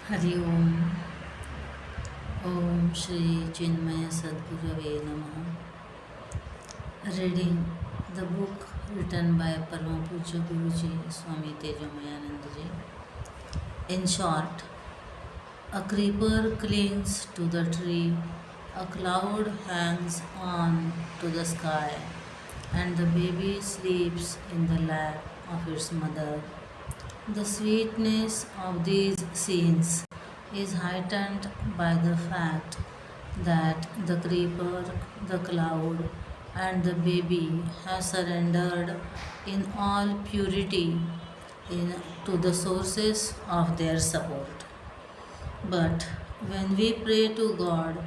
Hari Om. Om Shri Chinmaya Sadgurave Namaha. Reading the book written by Param Poojya Guruji, Swami Tejomayananda ji. In short, a creeper clings to the tree, a cloud hangs on to the sky, and the baby sleeps in the lap of its mother. The sweetness of these scenes is heightened by the fact that the creeper, the cloud, and the baby have surrendered in all purity to the sources of their support. But when we pray to God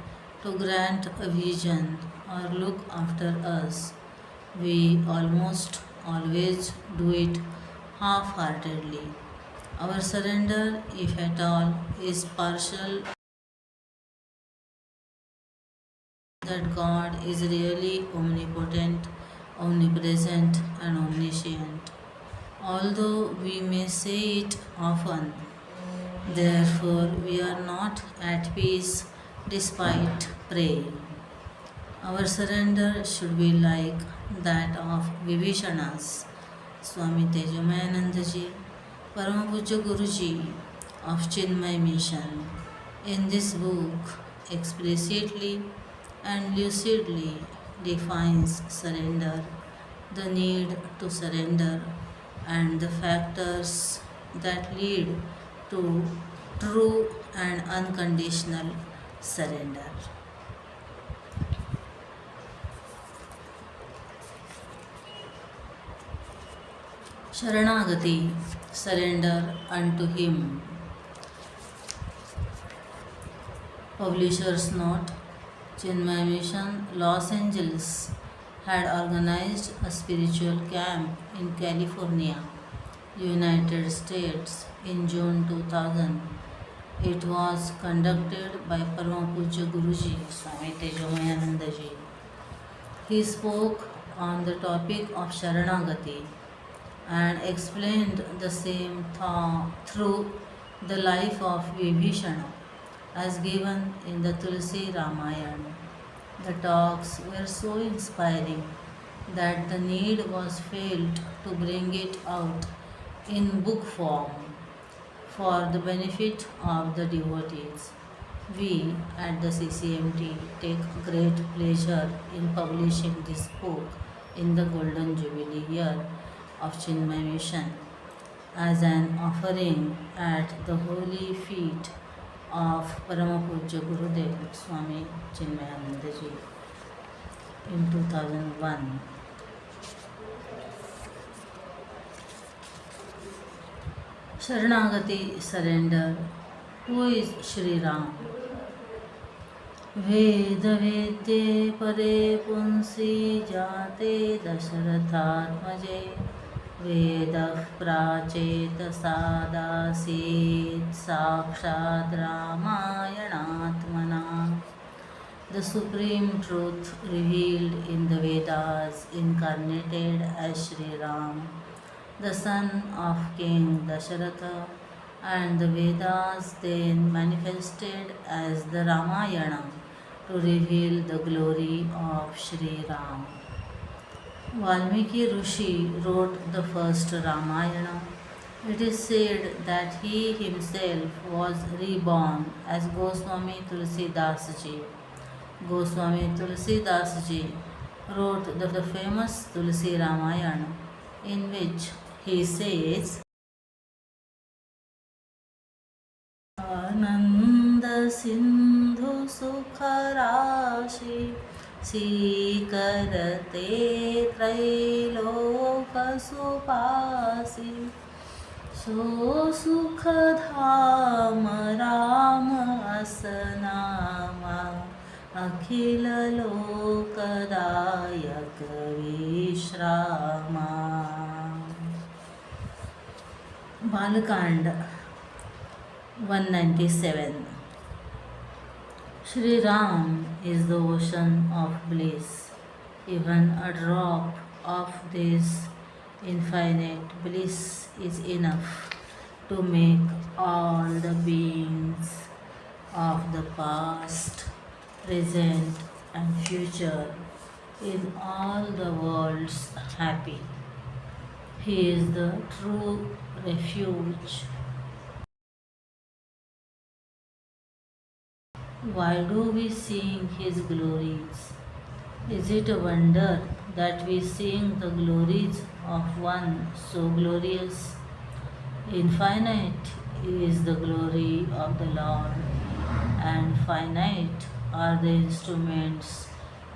to grant a vision or look after us, we almost always do it half heartedly. Our surrender, if at all, is partial, that God is really omnipotent, omnipresent, and omniscient. Although we may say it often, therefore we are not at peace despite praying. Our surrender should be like that of Vibhishana's Swami Tejomayananda ji, Param Poojya Guruji of Chinmay Mission. In this book, explicitly and lucidly defines surrender, the need to surrender, and the factors that lead to true and unconditional surrender. Sharanagati, surrender unto Him. Publisher's note: Chinmay Mission, Los Angeles, had organized a spiritual camp in California, United States, in June 2000. It was conducted by Param Poojya Guruji, Swami Tejomayananda ji. He spoke on the topic of Sharanagati and explained the same through the life of Vibhishana as given in the Tulsi Ramayana. The talks were so inspiring that the need was felt to bring it out in book form for the benefit of the devotees. We at the CCMT take great pleasure in publishing this book in the Golden Jubilee year of Chinmay Mission as an offering at the holy feet of Param Poojya Gurudev Swami Chinmayananda ji in 2001. Sharanagati, surrender. Who is Shri Ram? वेद वेद्ये परे पुंसी जाते दशरथात्मजे वेदः प्राचेत सादासीत् साक्षात् रामायणात्मना. The supreme truth revealed in the Vedas incarnated as Shri Ram, the son of King Dasharatha, and the Vedas then manifested as the Ramayana to reveal the glory of Shri Ram. Valmiki Rishi wrote the first Ramayana. It is said that he himself was reborn as Goswami Tulsidas ji. Goswami Tulsidas ji wrote the famous Tulsi Ramayana, in which he says, आनंद सिंधु सुख राशि सीकरते त्रैलोक सुपासी सो सुख धाम राम असनामा अखिल लोकदायक विश्रामा. Balkand 197. Shri Ram is the ocean of bliss. Even a drop of this infinite bliss is enough to make all the beings of the past, present, and future in all the worlds happy. He is the true refuge. Why do we sing His glories? Is it a wonder that we sing the glories of one so glorious? Infinite is the glory of the Lord, and finite are the instruments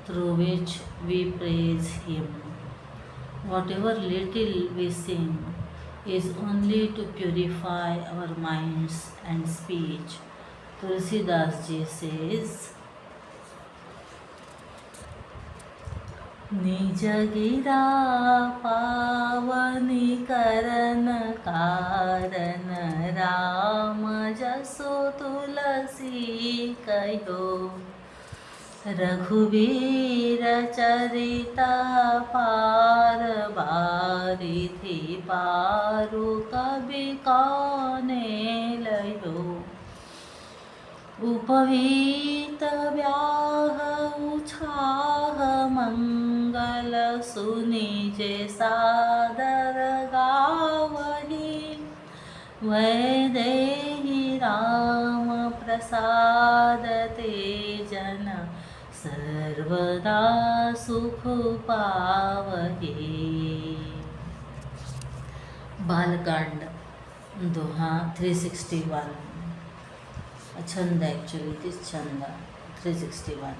through which we praise Him. Whatever little we sing is only to purify our minds and speech. Tulsidas ji says, निज गिरा पावनी करन कारण राम जसो तुलसी कहो रघुवीर चरिता पार बारी थी पारु कवि कौने लयो उपवीत व्याह उछाह मंगल सुनि जे सादर गावही वैदेही राम प्रसाद तेजन सर्वदा सुख पावही. बालकांड दोहा 361. A chanda, actually it is chanda 361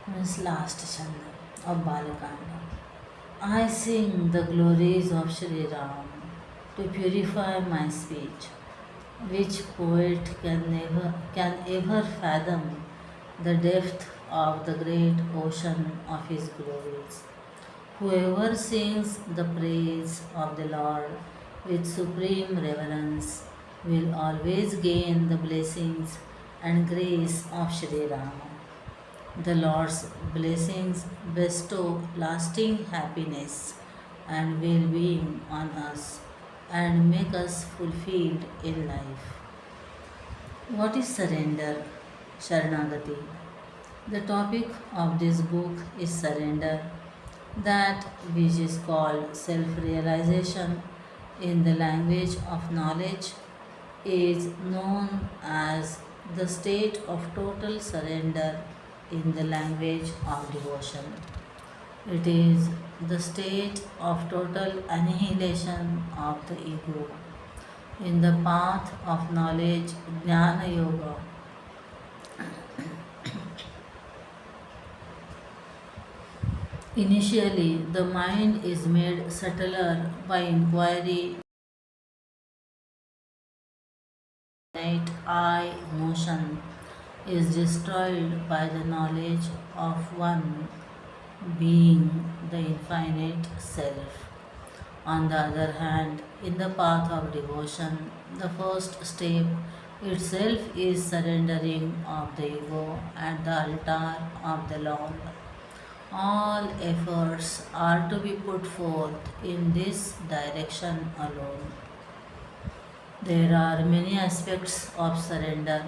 means last chanda of Balakanda. I sing the glories of Shri Ram to purify my speech. Which poet can ever fathom the depth of the great ocean of his glories? Whoever sings the praise of the Lord with supreme reverence will always gain the blessings and grace of Shri Rama. The Lord's blessings bestow lasting happiness and well-being on us and make us fulfilled in life. What is surrender? Sharanagati. The topic of this book is surrender, that which is called self-realization in the language of knowledge is known as the state of total surrender in the language of devotion. It is the state of total annihilation of the ego. In the path of knowledge, Jnana Yoga, initially the mind is made subtler by inquiry. I motion is destroyed by the knowledge of one being, the infinite self. On the other hand, in the path of devotion, the first step itself is surrendering of the ego at the altar of the Lord. All efforts are to be put forth in this direction alone. There are many aspects of surrender.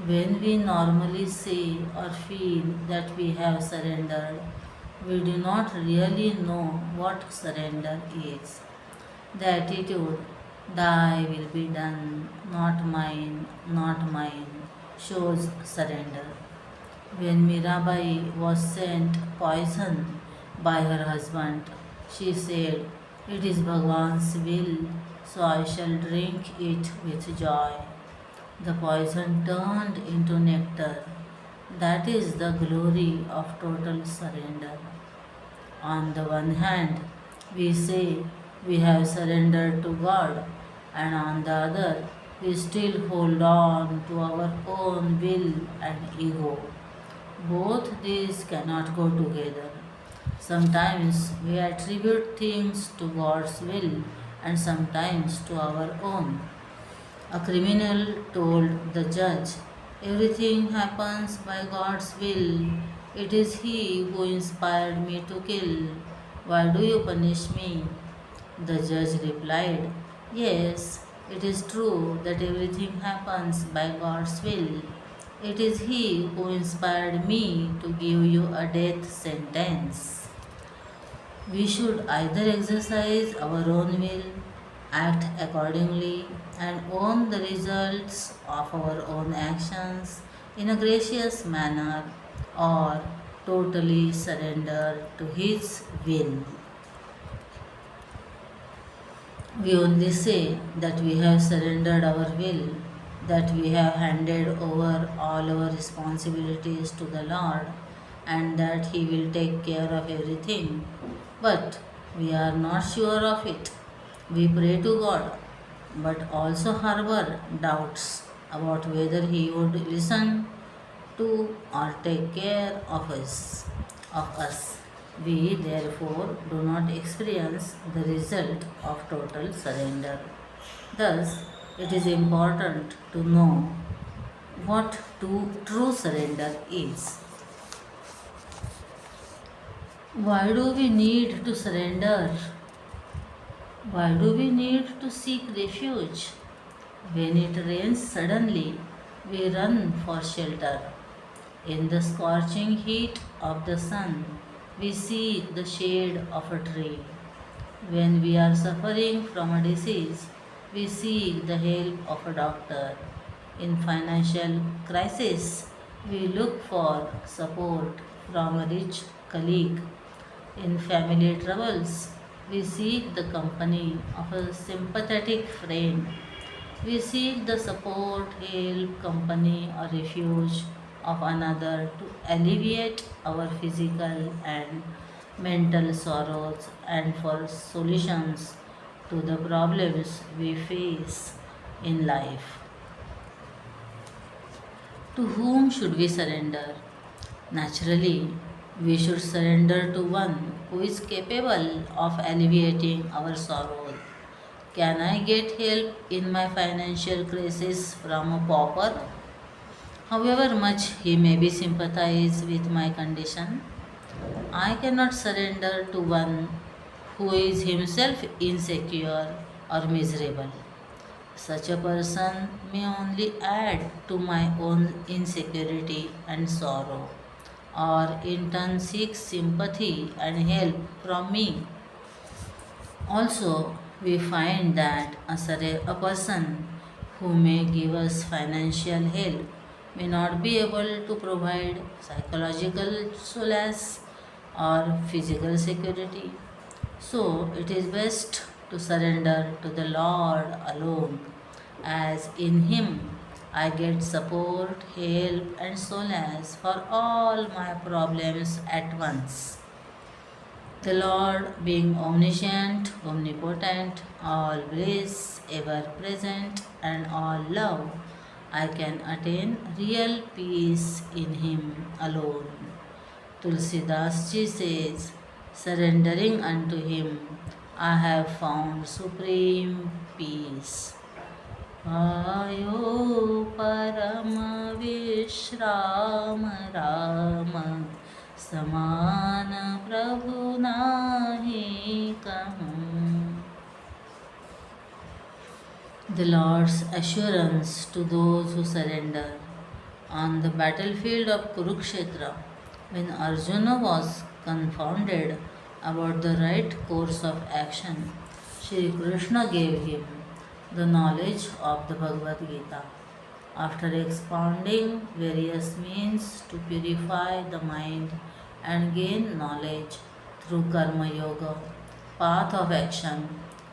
When we normally say or feel that we have surrendered, we do not really know what surrender is. The attitude, thy will be done, not mine, shows surrender. When Mirabai was sent poison by her husband, she said, it is Bhagwan's will, so I shall drink it with joy. The poison turned into nectar. That is the glory of total surrender. On the one hand, we say we have surrendered to God, and on the other, we still hold on to our own will and ego. Both these cannot go together. Sometimes we attribute things to God's will and sometimes to our own. A criminal told the judge, everything happens by God's will. It is He who inspired me to kill. Why do you punish me? The judge replied, Yes, it is true that everything happens by God's will. It is He who inspired me to give you a death sentence. We should either exercise our own will, act accordingly, and own the results of our own actions in a gracious manner, or totally surrender to His will. We only say that we have surrendered our will, that we have handed over all our responsibilities to the Lord, and that He will take care of everything. But we are not sure of it. We pray to God, but also harbor doubts about whether He would listen to or take care of us. We therefore do not experience the result of total surrender. Thus, it is important to know what true surrender is. Why do we need to surrender? Why do we need to seek refuge? When it rains suddenly, we run for shelter. In the scorching heat of the sun, we seek the shade of a tree. When we are suffering from a disease, we seek the help of a doctor. In financial crisis, we look for support from a rich colleague. In family troubles, we seek the company of a sympathetic friend. We seek the support, help, company, or refuge of another to alleviate our physical and mental sorrows and for solutions to the problems we face in life. To whom should we surrender? Naturally, we should surrender to one who is capable of alleviating our sorrows. Can I get help in my financial crisis from a pauper? However much he may be sympathize with my condition, I cannot surrender to one who is himself insecure or miserable. Such a person may only add to my own insecurity and sorrow, or in turn seek sympathy and help from me. Also, we find that a person who may give us financial help may not be able to provide psychological solace or physical security. So, it is best to surrender to the Lord alone, as in Him I get support, help, and solace for all my problems at once. The Lord, being omniscient, omnipotent, all bliss, ever present, and all love, I can attain real peace in Him alone. Tulsidas ji says, surrendering unto Him, I have found supreme peace. आयो परम विश्राम राम समान प्रभु नाहि कहूँ. The Lord's assurance to those who surrender. On the battlefield of Kurukshetra, when Arjuna was confounded about the right course of action, Shri Krishna gave him the knowledge of the Bhagavad Gita. After expounding various means to purify the mind and gain knowledge through Karma Yoga, path of action,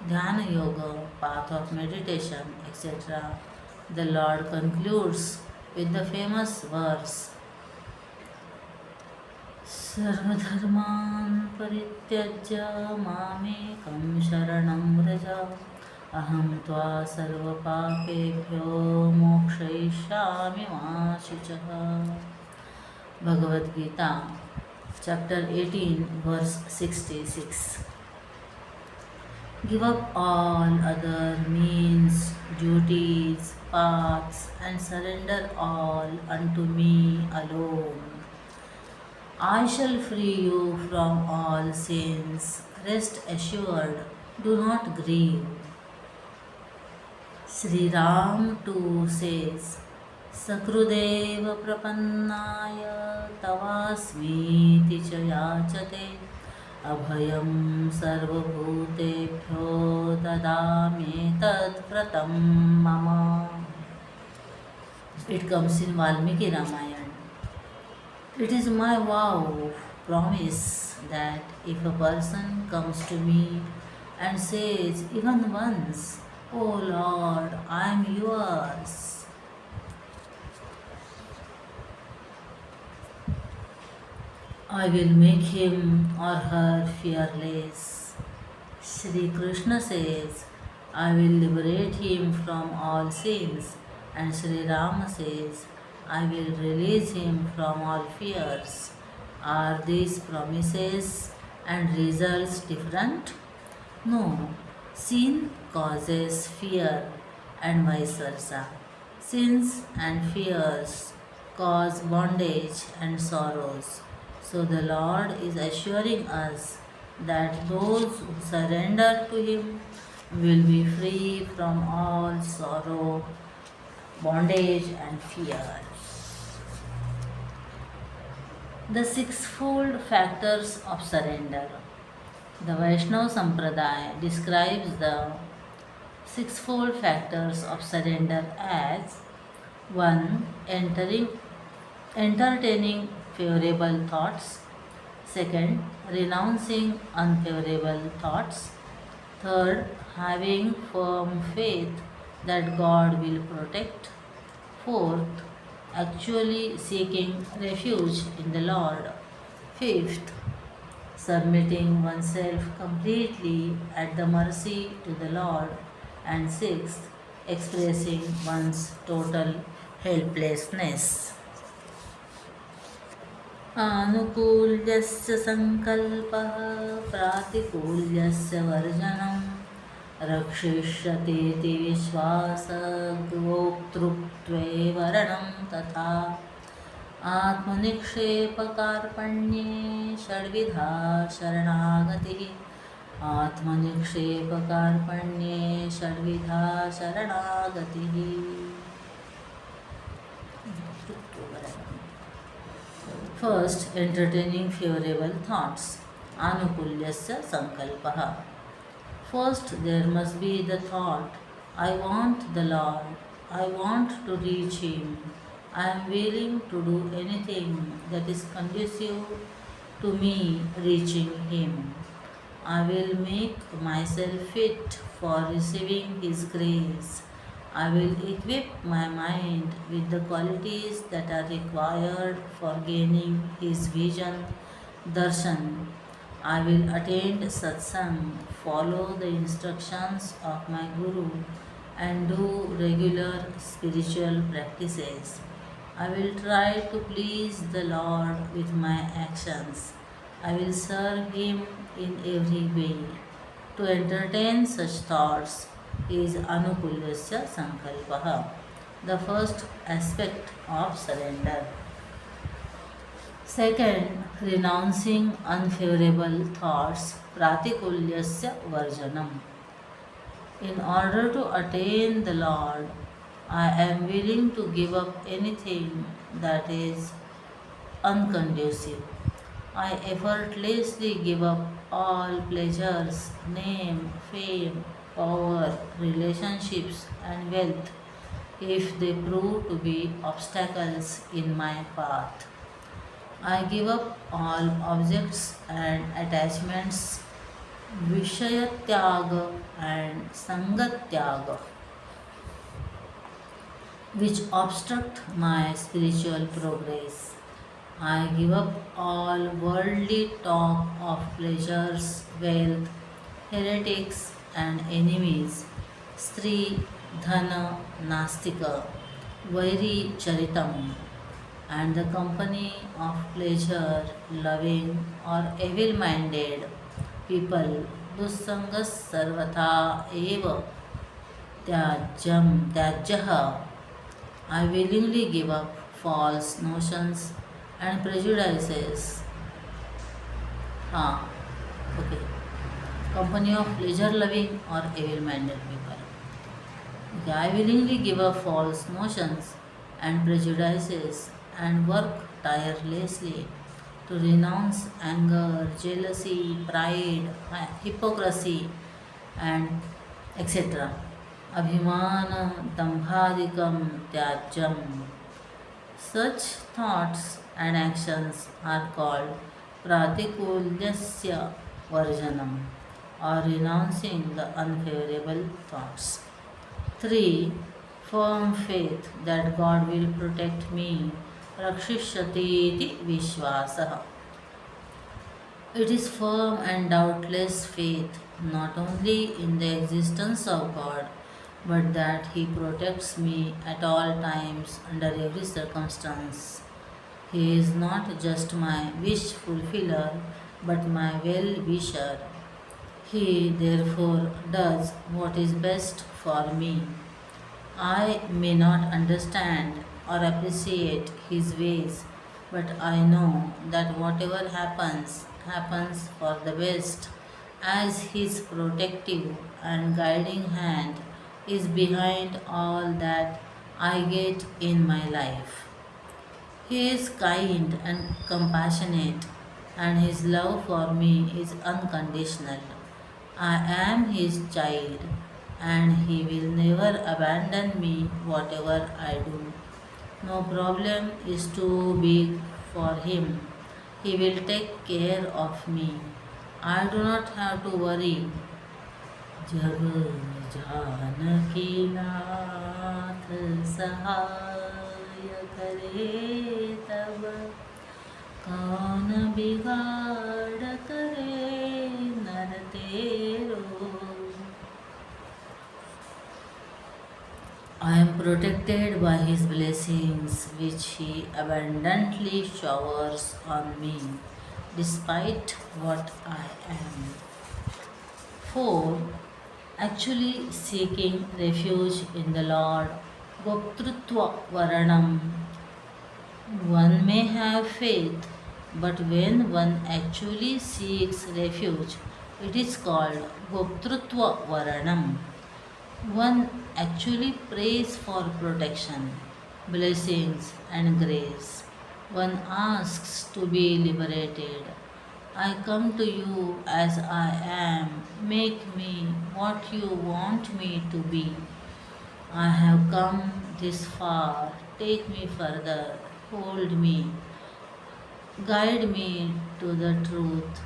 Dhyana Yoga, path of meditation, etc., the Lord concludes with the famous verse, Sarvadharman Parityajya Mamekam Sharanam Vraja Aham tva sarva papebhyo mokshayishyami ma shuchaha. Bhagavad Gita, chapter 18, verse 66. Give up all other means, duties, paths, and surrender all unto me alone. I shall free you from all sins. Rest assured, do not grieve. Sri Ram too says, Sakrudeva prapannaya tavasmiti cha yachate abhayam sarvabhutebhyo dadami tad pratam mama. It comes in Valmiki Ramayana. It is my vow, promise, that if a person comes to me and says even once, "Oh Lord, I am yours," I will make him or her fearless. Sri Krishna says, I will liberate him from all sins, and Sri Rama says, I will release him from all fears. Are these promises and results different? No. Sin causes fear and vice versa. Sins and fears cause bondage and sorrows. So the Lord is assuring us that those who surrender to Him will be free from all sorrow, bondage and fear. The sixfold factors of surrender. The Vaishnava Sampradaya describes the sixfold factors of surrender as 1. Entertaining favorable thoughts. 2. Renouncing unfavorable thoughts. 3. Having firm faith that God will protect. 4. Actually seeking refuge in the Lord. 5. Submitting oneself completely at the mercy to the Lord. And 6. Expressing one's total helplessness. Anukulyasya sankalpah pratikulyasya varjanam rakshishyateti vishvasa gvoktruktve varanam tatha आत्मनिक्षेपकार्पण्ये षड्विधा शरणागतिः आत्मनिक्षेपकार्पण्ये षड्विधा शरणागतिः. First, entertaining favorable thoughts. Anukulyasya sankalpaha. First, there must be the thought, I want the Lord, I want to reach Him, I am willing to do anything that is conducive to me reaching Him. I will make myself fit for receiving His grace. I will equip my mind with the qualities that are required for gaining His vision, darshan. I will attend satsang, follow the instructions of my Guru, and do regular spiritual practices. I will try to please the Lord with my actions. I will serve Him in every way. To entertain such thoughts is anukulyasya sankalpaha, the first aspect of surrender. Second, renouncing unfavorable thoughts, pratikulyasya varjanam. In order to attain the Lord, I am willing to give up anything that is unconducive. I effortlessly give up all pleasures, name, fame, power, relationships, and wealth if they prove to be obstacles in my path. I give up all objects and attachments, vishayatyaga and sangatyaga, which obstruct my spiritual progress. I give up all worldly talk of pleasures, wealth, heretics, and enemies, Stri, Dhana, Nastika, Vairi Charitam, and the company of pleasure loving or evil minded people. Dussangas sarvatha eva tyajyaha. I willingly give up false notions and prejudices. Okay. Company of pleasure loving or evil minded people. I willingly give up false notions and prejudices and work tirelessly to renounce anger, jealousy, pride, hypocrisy, and etc. Abhimana dambhadikam tyajam. Such thoughts and actions are called pratikulyasya varjanam or renouncing the unfavorable thoughts. 3. Firm faith that God will protect me. Rakshishyati iti vishwasah. It is firm and doubtless faith not only in the existence of God but that He protects me at all times under every circumstance. He is not just my wish fulfiller but my well wisher. He therefore does what is best for me. I may not understand or appreciate His ways, but I know that whatever happens, happens for the best, as His protective and guiding hand is behind all that I get in my life. He is kind and compassionate, and His love for me is unconditional. I am His child, and He will never abandon me, whatever I do. No problem is too big for Him. He will take care of me. I do not have to worry. जब जानकी नाथ सहाय करे तब कौन बिगाड़ करे नर तेरो. I am protected by His blessings, which He abundantly showers on me, despite what I am. 4. Actually seeking refuge in the Lord. Goptrutva Varanam. One may have faith, but when one actually seeks refuge, it is called Goptrutva Varanam. One actually prays for protection, blessings, and grace. One asks to be liberated. I come to you as I am. Make me what you want me to be. I have come this far. Take me further. Hold me. Guide me to the truth.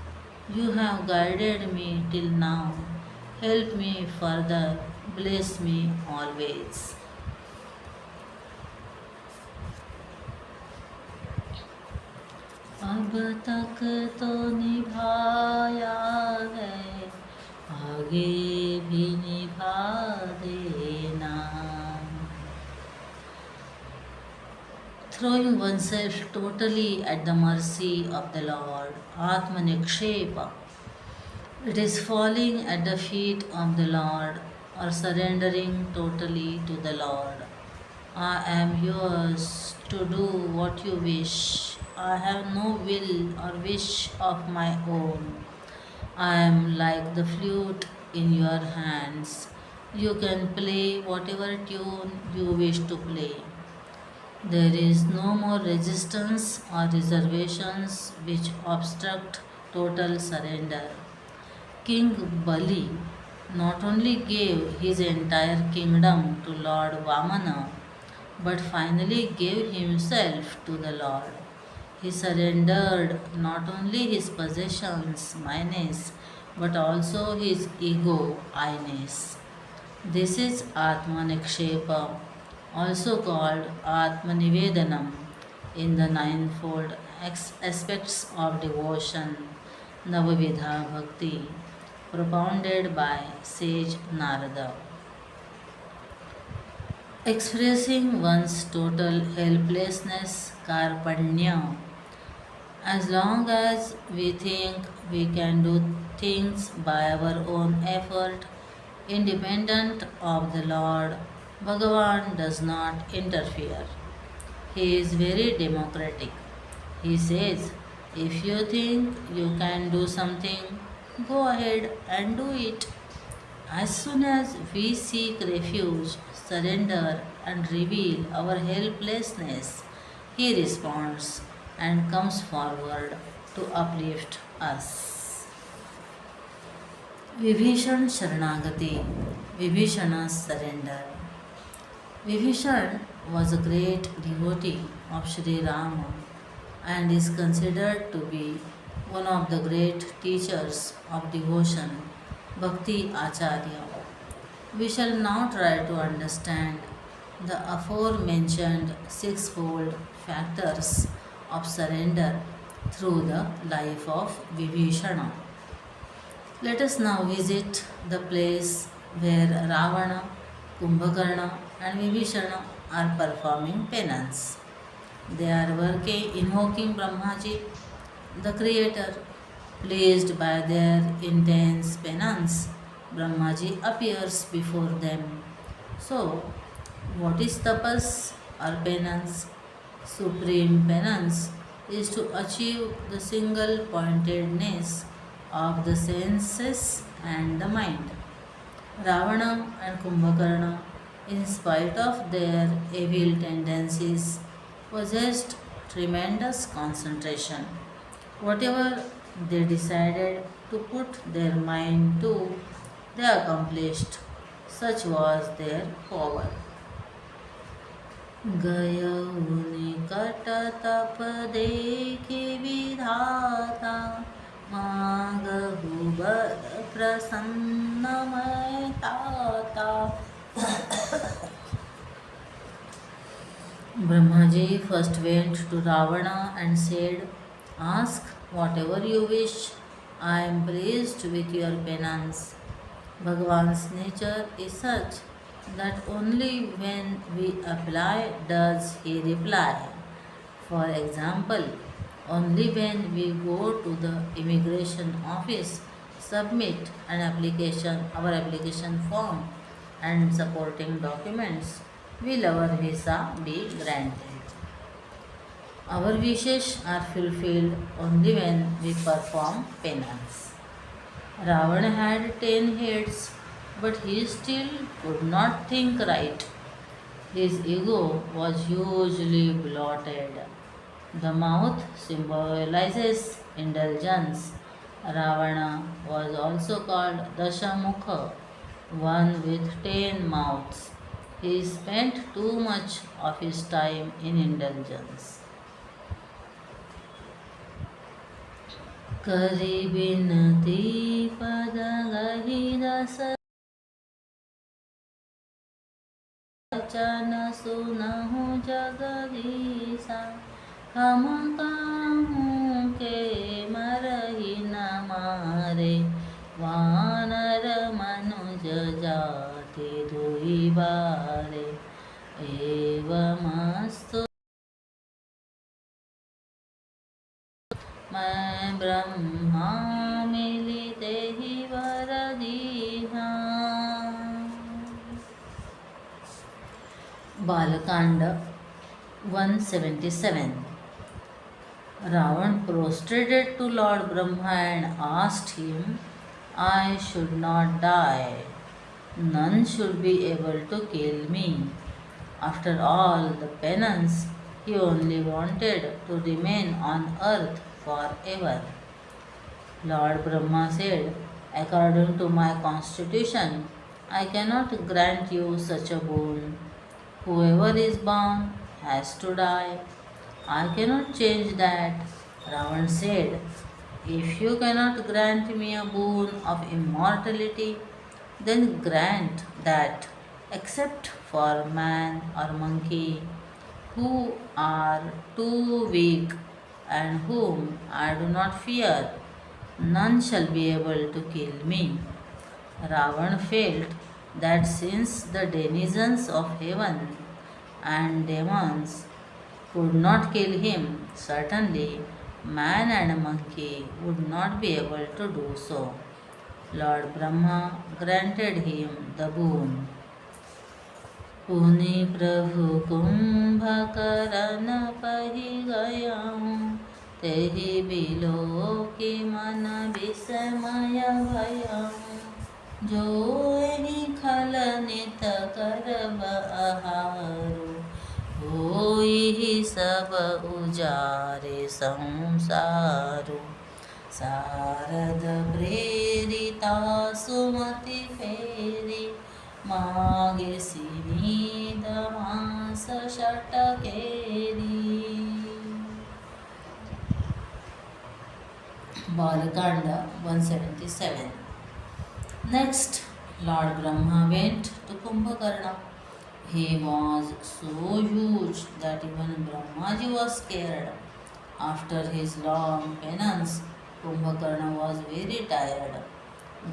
You have guided me till now. Help me further. Bless me always. अब तक तो निभाया है, आगे भी निभा देना. Throwing oneself totally at the mercy of the Lord, Atmanikshepa. It is falling at the feet of the Lord or surrendering totally to the Lord. I am yours to do what you wish. I have no will or wish of my own. I am like the flute in your hands. You can play whatever tune you wish to play. There is no more resistance or reservations which obstruct total surrender. King Bali not only gave his entire kingdom to Lord Vamana, but finally gave himself to the Lord. He surrendered not only his possessions, minus, but also his ego, I-ness. This is Atmanikshepa, also called Atmanivedanam in the ninefold aspects of devotion, Navavidha Bhakti, propounded by sage Narada. Expressing one's total helplessness, karpanya. As long as we think we can do things by our own effort, independent of the Lord, Bhagavan does not interfere. He is very democratic. He says, if you think you can do something, go ahead and do it. As soon as we seek refuge, surrender, and reveal our helplessness, He responds and comes forward to uplift us. Vibhishan Sharanagati, Vibhishana's surrender. Vibhishan was a great devotee of Sri Rama and is considered to be one of the great teachers of devotion, Bhakti Acharya. We shall now try to understand the aforementioned sixfold factors of surrender through the life of Vibhishana. Let us now visit the place where Ravana, Kumbhakarna, and Vibhishana are performing penance. They are invoking Brahmaji, the Creator. Pleased by their intense penance, Brahmaji appears before them. So, what is tapas or penance? Supreme penance is to achieve the single pointedness of the senses and the mind. Ravana and Kumbhakarna, in spite of their evil tendencies, possessed tremendous concentration. Whatever they decided to put their mind to, they accomplished. Such was their power. गयौ निकट तप देखि विधाता मागहु बद प्रसन्नमय ताता. Brahmaji first went to Ravana and said, "Ask whatever you wish. I am pleased with your penance." Bhagavan's nature is such that only when we apply does he reply. For example, only when we go to the immigration office, submit our application form and supporting documents, will our visa be granted. Our wishes are fulfilled only when we perform penance. Ravana had 10 heads, but he still could not think right. His ego was hugely bloated. The mouth symbolizes indulgence. Ravana was also called Dashamukha, one with 10 mouths. He spent too much of his time in indulgence. करि बिनती पद गहि दस वचन सुनहु जगदीशा. हम काहू के मरहि न मारे वानर मनुज जाति दुई बारे. एवमस्तु मैं ब्रह्मा मिलिते ही वर दीहा. Balakand 177. Ravan prostrated to Lord Brahma and asked him, "I should not die. None should be able to kill me. After all the penance, he only wanted to remain on earth forever." Lord Brahma said, "According to my constitution, I cannot grant you such a boon. Whoever is born has to die. I cannot change that." Ravan said, "If you cannot grant me a boon of immortality, then grant that, except for man or monkey, who are too weak and whom I do not fear, none shall be able to kill me." Ravan felt that since the denizens of heaven and demons could not kill him, certainly man and monkey would not be able to do so. Lord Brahma granted him the boon. पुनि प्रभु कुंभकर्ण पहि गयहु, तेहि बिलोकि मन विस्मय भयहु. जो एहि खल नित करब आहारो, होई सब उजारे संसारो। शारद प्रेरिता सुमति फेरी, मागे सिनीद मास षटकेरी। Balakanda 177. Next, Lord Brahma went to Kumbhakarna. He was so huge that even Brahmaji was scared. After his long penance, Kumbhakarna was very tired.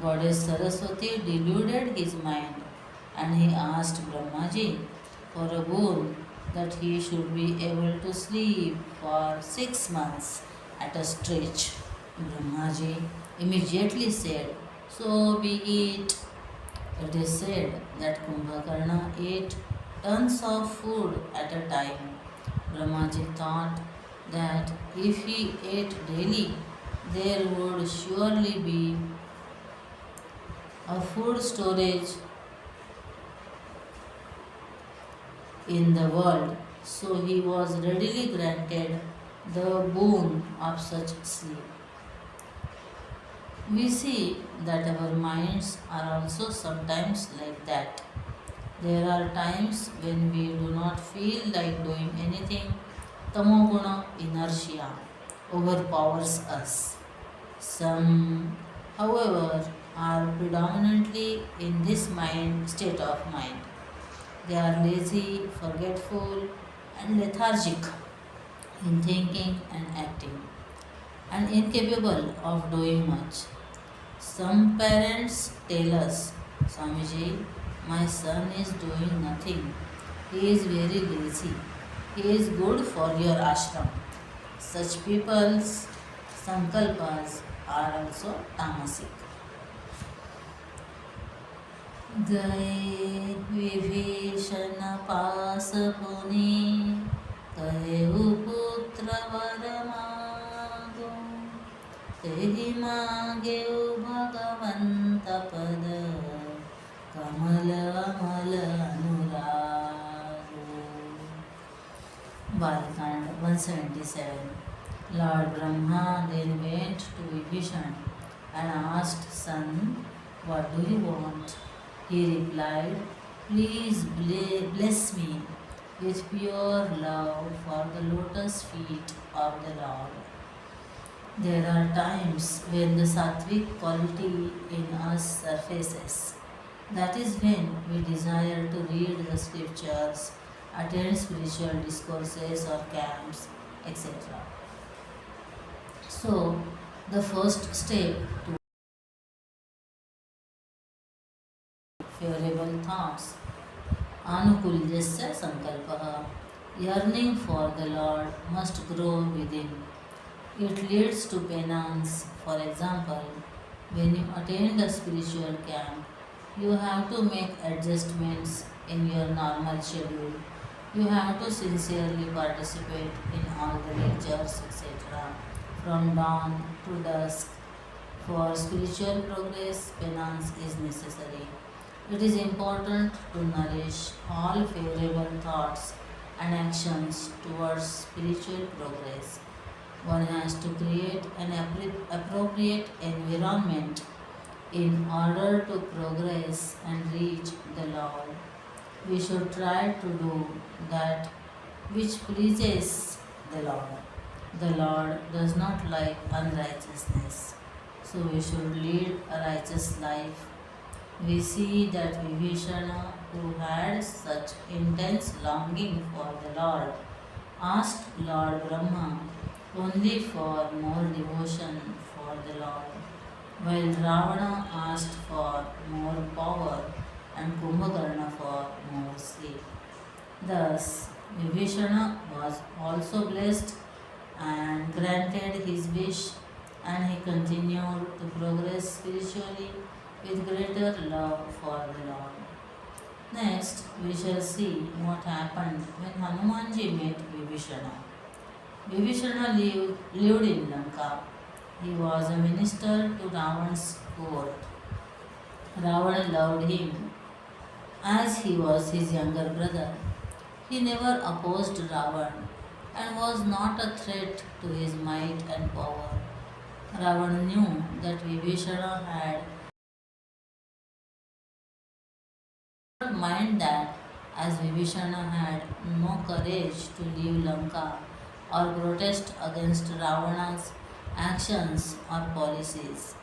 Goddess Saraswati deluded his mind and he asked Brahmaji for a boon that he should be able to sleep for 6 months at a stretch. Brahmaji immediately said, "So be it." It is said that Kumbhakarna ate tons of food at a time. Brahmaji thought that if he ate daily, there would surely be a food storage in the world, so he was readily granted the boon of such sleep. We see that our minds are also sometimes like that. There are times when we do not feel like doing anything. Tamoguna inertia overpowers us. Some, however, are predominantly in this state of mind. They are lazy, forgetful, and lethargic in thinking and acting, and incapable of doing much. Some parents tell us, "Swamiji, my son is doing nothing. He is very lazy. He is good for your ashram." Such people's sankalpas are also tamasic. गए विभीषण पास पुनि, कहु पुत्र वर मागो, तेहि मागेउ भगवंत पद, कमल अमल अनुरागो. Balakanda 177. Lord Brahma then went to Vibhishan and asked, "Son, what do you want?" He replied, "Please bless me with pure love for the lotus feet of the Lord." There are times when the sattvic quality in us surfaces. That is when we desire to read the scriptures, attend spiritual discourses or camps, etc. So, the first step to favorable thoughts, anukulyasya sankalpaha, yearning for the Lord must grow within. It leads to penance. For example, when you attend a spiritual camp, you have to make adjustments in your normal schedule. You have to sincerely participate in all the lectures, etc. from dawn to dusk. For spiritual progress, penance is necessary. It is important to nourish all favorable thoughts and actions towards spiritual progress. One has to create an appropriate environment in order to progress and reach the Lord. We should try to do that which pleases the Lord. The Lord does not like unrighteousness, so we should lead a righteous life. We see that Vibhishana, who had such intense longing for the Lord, asked Lord Brahma only for more devotion for the Lord, while Ravana asked for more power and Kumbhakarna for more sleep. Thus, Vibhishana was also blessed and granted his wish, and he continued to progress spiritually with greater love for the Lord. Next, we shall see what happened when Hanumanji met Vibhishana. Vibhishana lived in Lanka. He was a minister to Ravana's court. Ravana loved him as he was his younger brother. He never opposed Ravan and was not a threat to his might and power. Ravana knew that Vibhishana had not mind that, as Vibhishana had no courage to leave Lanka or protest against Ravana's actions or policies.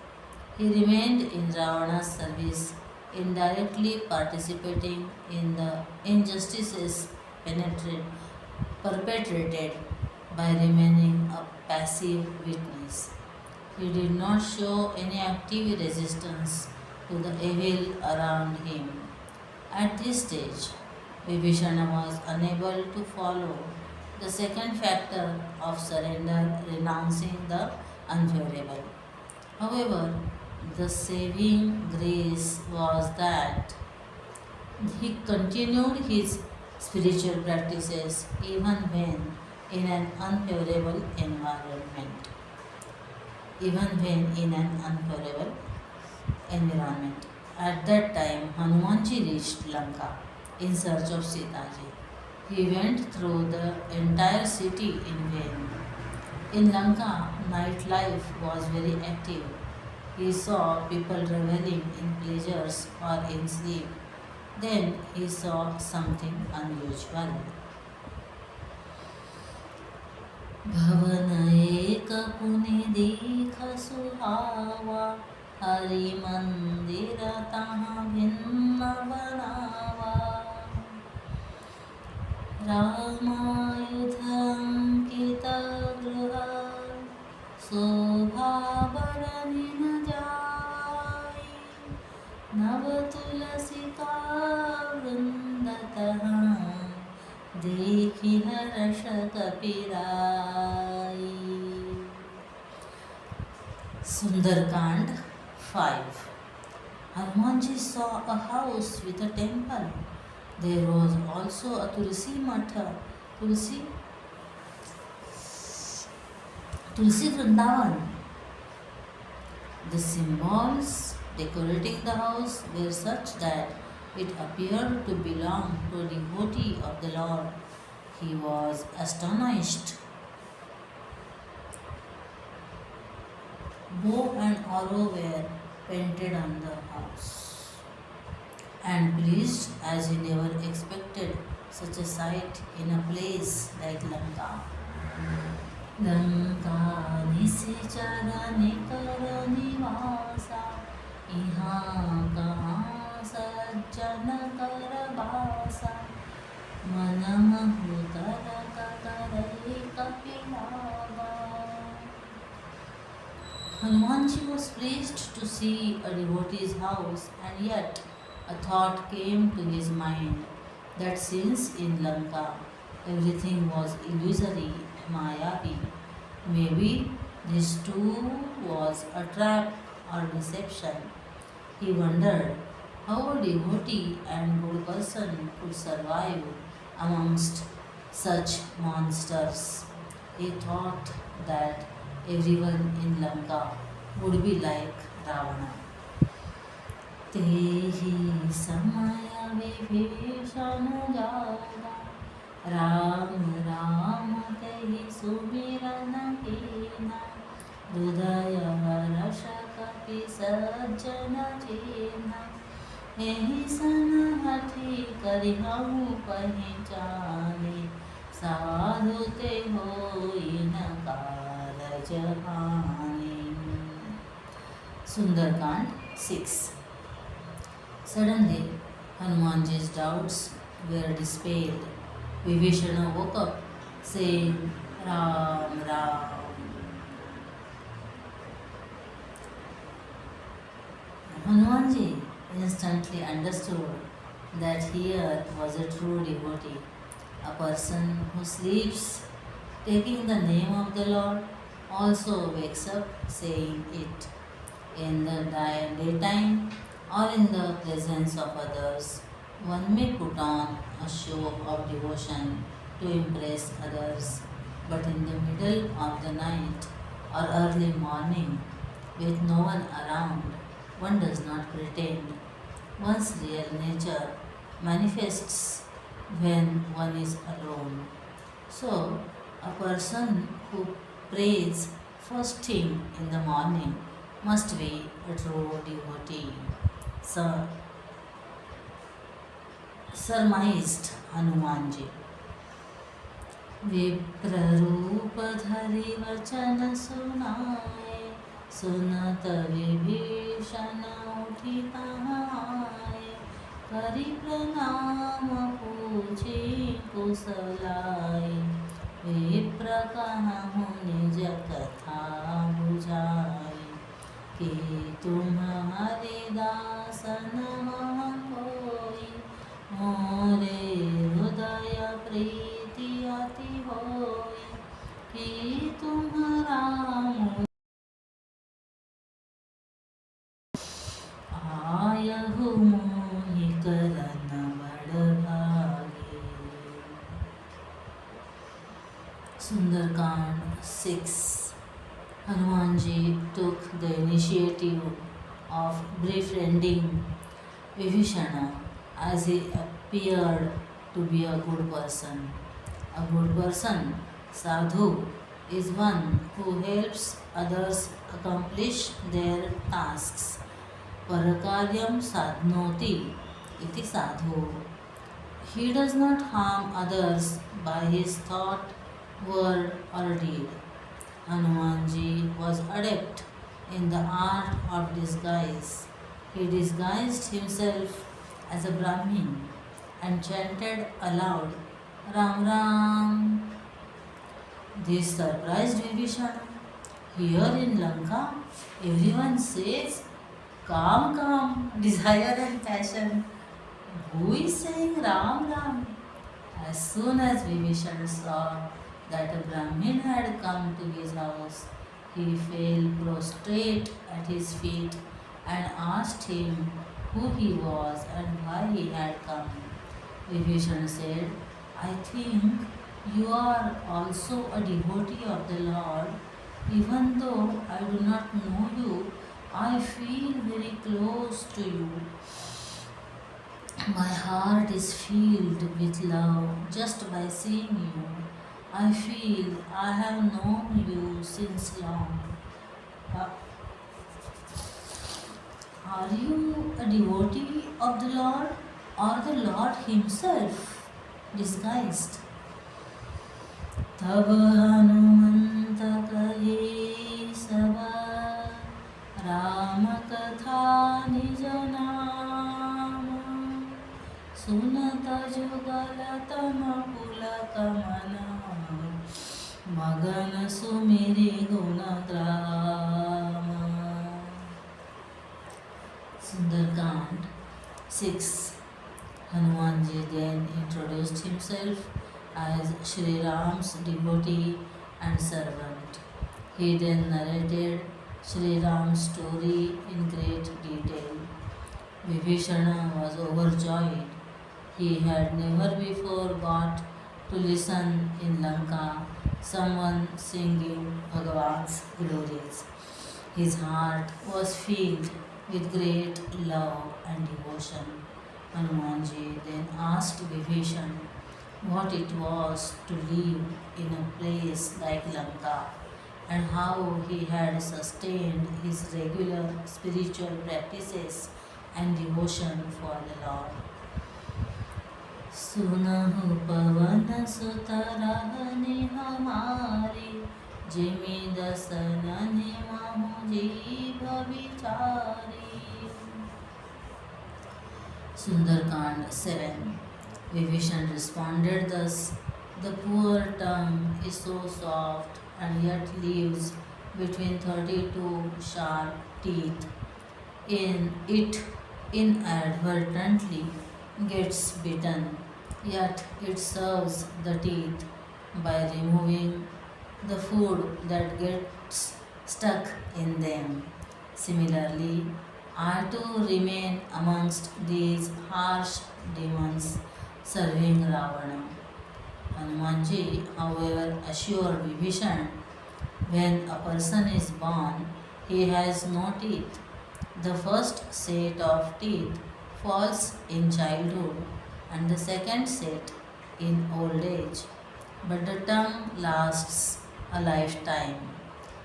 He remained in Ravana's service, indirectly participating in the injustices perpetrated by remaining a passive witness. He did not show any active resistance to the evil around him. At this stage, Vibhishana was unable to follow the second factor of surrender, renouncing the unfavorable. However, the saving grace was that he continued his spiritual practices even when in an unfavorable environment. Even when in an unfavorable environment. At that time, Hanumanji reached Lanka in search of Sitaji. He went through the entire city in vain. In Lanka, nightlife was very active. He saw people reveling in pleasures or in sleep. Then he saw something unusual. भवन एक पुनि दीख सुहावा, हरि मंदिर तहाँ भिन्न बनावा। रामायुध अंकित गृह, शोभा बरनि न जाई। नव तुलसी का वृंद तहाँ, देखी हर्ष कपिराई। Sundarkand 5. Hanumanji saw a house with a temple. There was also a Tulsi Matha, Tulsi Vrindavan. The symbols decorating the house were such that it appeared to belong to a devotee of the Lord. He was astonished. Bow and arrow were painted on the house, and pleased as he never expected such a sight in a place like Lanka. Lanka निश्चर निकर निवासा, इहाँ कहाँ सज्जन कर बासा। मन महु तरक करई कपिलावा। Hanumanji was pleased to see a devotee's house, and yet a thought came to his mind that since in Lanka everything was illusory, mayavi, maybe this too was a trap or deception. He wondered how a devotee and good person could survive amongst such monsters. He thought that everyone in Lanka would be like Ravana. तेहि समय विभीषण जागा, राम राम तेहि सुमिरन कीना। हृदय हर्ष कपि सज्जन चीना। एहि सन हठि करिहउ पहिचाने, साधु ते होई न कारज हानि। Sundarkand 6. Suddenly, Hanumanji's doubts were dispelled. Vibhishana woke up, saying, Ram, Ram. Hanumanji instantly understood that here was a true devotee, a person who sleeps taking the name of the Lord, also wakes up saying it. In the daytime or in the presence of others, one may put on a show of devotion to impress others, but in the middle of the night or early morning, with no one around, one does not pretend One's real nature manifests when one is alone. So, a person who prays first thing in the morning must be a true devotee. Sir, surmised Hanumanji. विप्ररूप धरि वचन सुनाए, सुनत विभीषण उठि तहाए, करि प्रणाम पूछे कुशलाए, विप्र कहु निज कथा बुझाए, कि तुम हरिदासन मह कोई, मोरे हृदय प्रीति अति होई, कि तुम राम आयहु मोहि करन बड़ भागे. Sundarkand 6. Hanumanji took the initiative of befriending Vibhishana as he appeared to be a good person. A good person, sadhu, is one who helps others accomplish their tasks. Parakaryam sadhnoti iti sadhu. He does not harm others by his thought, word, or deed. Hanumanji was adept in the art of disguise. He disguised himself as a Brahmin and chanted aloud, Ram Ram. This surprised Vibhishana. Here in Lanka, everyone says, Calm, calm, desire and passion. Who is saying Ram Ram? As soon as Vibhishana saw that a Brahmin had come to his house, he fell prostrate at his feet and asked him who he was and why he had come. Vibhishana said, I think you are also a devotee of the Lord. Even though I do not know you, I feel very close to you. My heart is filled with love just by seeing you. I feel I have known you since long. Are you a devotee of the Lord or the Lord Himself disguised? तब हनुमंत कहे सब राम कथा निज नाम, सुनत जुगल तम पुलक मन, मगन सुमिरि गुण ग्राम. Sundarkand 6. Hanumanji then introduced himself as Shri Ram's devotee and servant. He then narrated Shri Ram's story in great detail. Vibhishana was overjoyed. He had never before got to listen in Lanka someone singing Bhagavan's glories. His heart was filled with great love and devotion. Hanumanji then asked Vibhishan what it was to live in a place like Lanka and how he had sustained his regular spiritual practices and devotion for the Lord. सुनहु पवन सुत रहनि हमारी, जिमि दसननि महु जीव बिचारी. Sundarkand 7. Vibhishan responded thus, the poor tongue is so soft and yet lives between 32 sharp teeth. In it inadvertently gets bitten, yet it serves the teeth by removing the food that gets stuck in them. Similarly, I too remain amongst these harsh demons serving Ravana. Hanumanji, however, assured Vibhishan, when a person is born, he has no teeth. The first set of teeth falls in childhood and the second set in old age. But the tongue lasts a lifetime.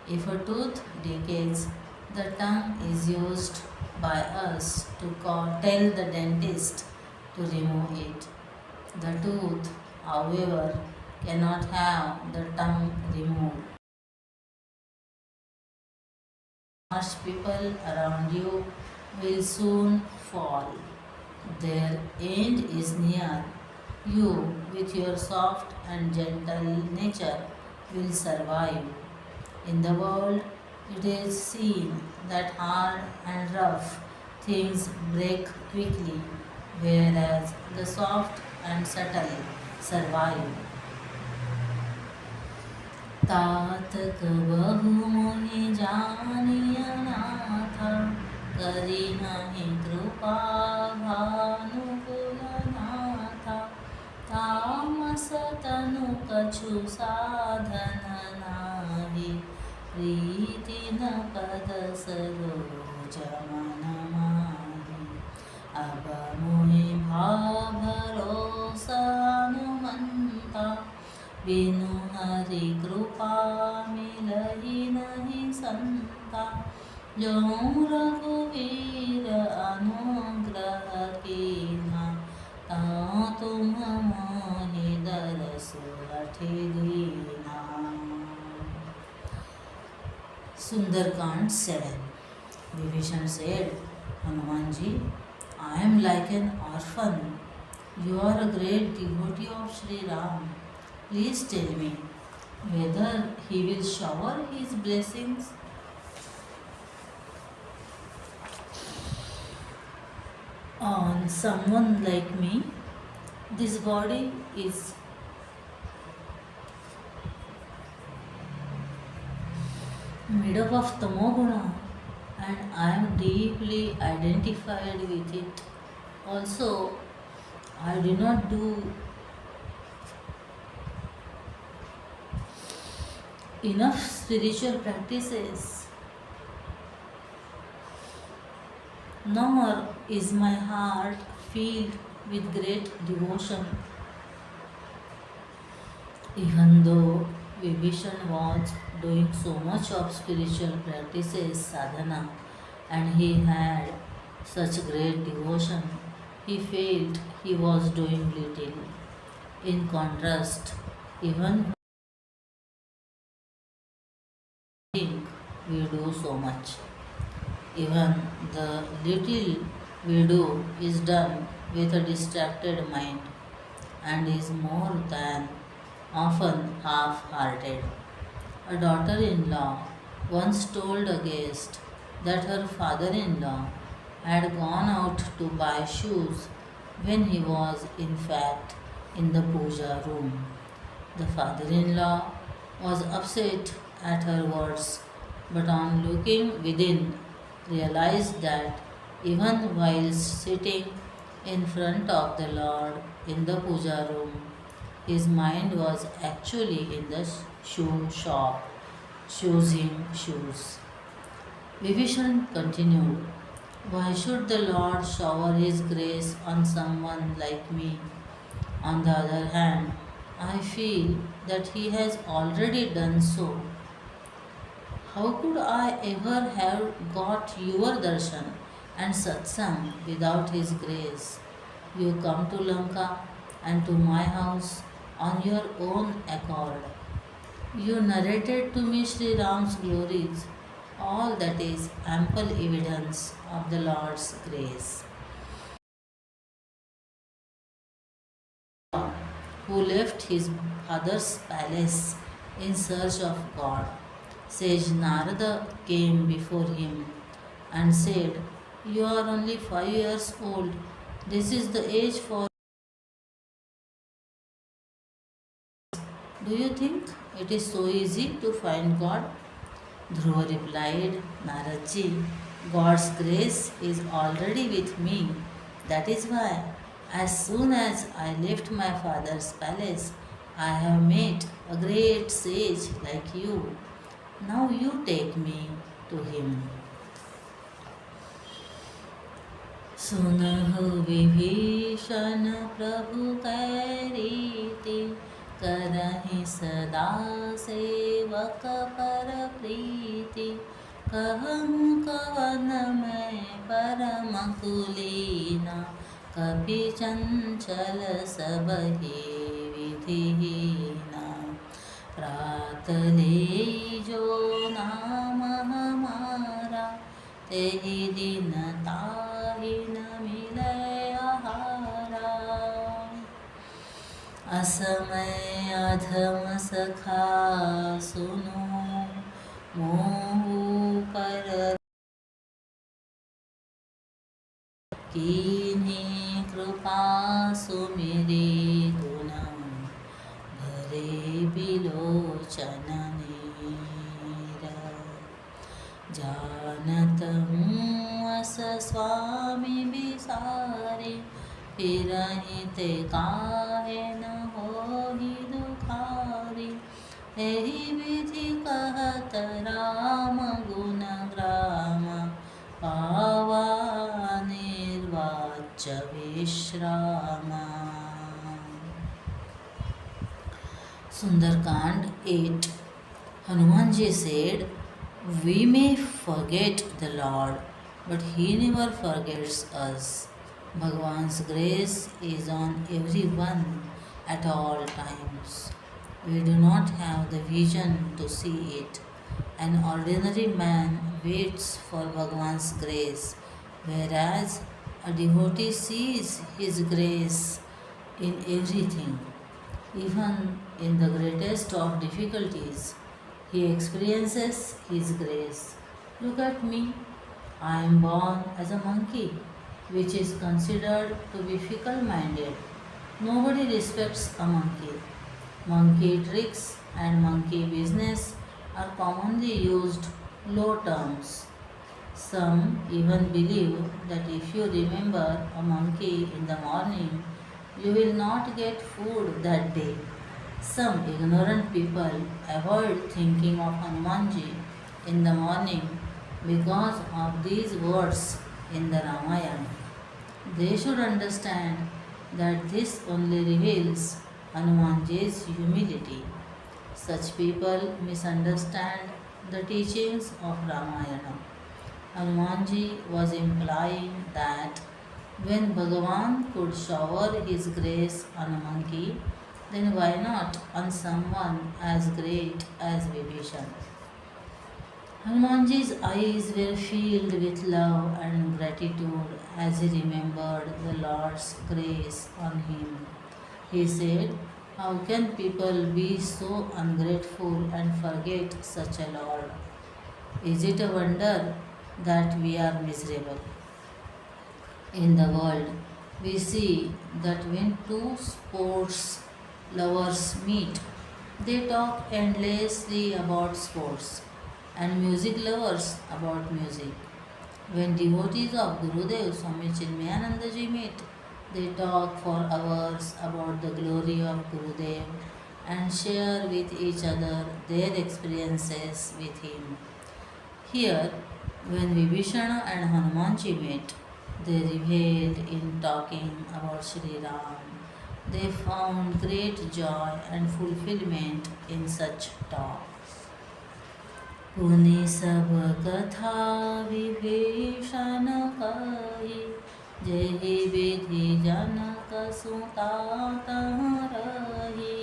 If a tooth decays, the tongue is used by us to tell the dentist to remove it. The tooth, however, cannot have the tongue removed. Harsh people around you will soon fall. Their end is near. You, with your soft and gentle nature, will survive. In the world, it is seen that hard and rough things break quickly, whereas the soft and subtle survive. तात कबहु मोहि जानिय नाथा करी नहीं कृपा भानुकुल नाथा तामस तनु कछु साधन नाही प्रीति न पद सरोज मन माही अब मोहि भाव भरोसा हनुमंता बिनु हरि कृपा मिलहि नहीं संता जो रघुवीर अनुग्रह कीन्हा तां तुम मोहि दरसु हठि दीन्हा. Sundarkand 7. Vibhishan said, Hanumanji, I am like an orphan. You are a great devotee of Sri Ram. Please tell me whether he will shower his blessings on someone like me. This body is made up of tamoguna and I am deeply identified with it. Also, I do not do enough spiritual practices, nor is my heart filled with great devotion. Even though Vibhishan was doing so much of spiritual practices, sadhana, and he had such great devotion, he felt he was doing little. In contrast, even think we do so much. Even the little we do is done with a distracted mind and is more than often half-hearted. A daughter-in-law once told a guest that her father-in-law had gone out to buy shoes when he was in fact in the puja room. The father-in-law was upset at her words, but on looking within, realized that even while sitting in front of the Lord in the puja room, his mind was actually in the shoe shop, choosing shoes. Vibhishan continued, why should the Lord shower His grace on someone like me? On the other hand, I feel that He has already done so. How could I ever have got your darshan and satsang without His grace? You come to Lanka and to my house on your own accord. You narrated to me Sri Ram's glories. All that is ample evidence of the Lord's grace. Who left his father's palace in search of God. Sage Narada came before him and said, you are only 5 years old. This is the age for. Do you think it is so easy to find God? Dhruva replied, Naradji, God's grace is already with me. That is why, as soon as I left my father's palace, I have met a great sage like you. Now you take me to him. So सुनहु विभीषण प्रभु कैरीति, करहि सदा सेवक पर प्रीति। कहूँ कवन मैं परम कुलीना, कपि चंचल सबहि विधिहीना। प्रात लेई जो नाम हमारा, तेहि दिन ताहि न मिलै आहारा। असमय अधम सखा सुनो, मोहु पर कीन्ही कृपा सुमिरि गुणम, भरे बिलोचन नीर। जानत हूँ अस स्वामी बिसारे, फिरहि ते काहे न होहि दुखारी। एहि विधि कहत राम गुण ग्राम, पावा निर्वाच्य विश्राम। Sundarkand 8. Hanumanji said, "We may forget the Lord, but He never forgets us." Bhagwan's grace is on everyone at all times. We do not have the vision to see it. An ordinary man waits for Bhagwan's grace, whereas a devotee sees His grace in everything. Even in the greatest of difficulties, he experiences His grace. Look at me. I am born as a monkey, which is considered to be fickle-minded. Nobody respects a monkey. Monkey tricks and monkey business are commonly used low terms. Some even believe that if you remember a monkey in the morning, you will not get food that day. Some ignorant people avoid thinking of Hanumanji in the morning because of these words in the Ramayana. They should understand that this only reveals Hanumanji's humility. Such people misunderstand the teachings of Ramayana. Hanumanji was implying that when Bhagavan could shower his grace on a monkey, then why not on someone as great as Vibhishan? Hanumanji's eyes were filled with love and gratitude as he remembered the Lord's grace on him. He said, "How can people be so ungrateful and forget such a Lord? Is it a wonder that we are miserable?" In the world, we see that when two sports lovers meet, they talk endlessly about sports, and music lovers about music. When devotees of Gurudev Swami Tejomayananda ji meet, they talk for hours about the glory of Gurudev and share with each other their experiences with him. Here, when Vibhishana and Hanumanji met, they reveled in talking about Sri Ram. They found great joy and fulfillment in such talks. पुनि सब कथा विभीषण कही, जेहि विधि जनक सुता तहाँ रही।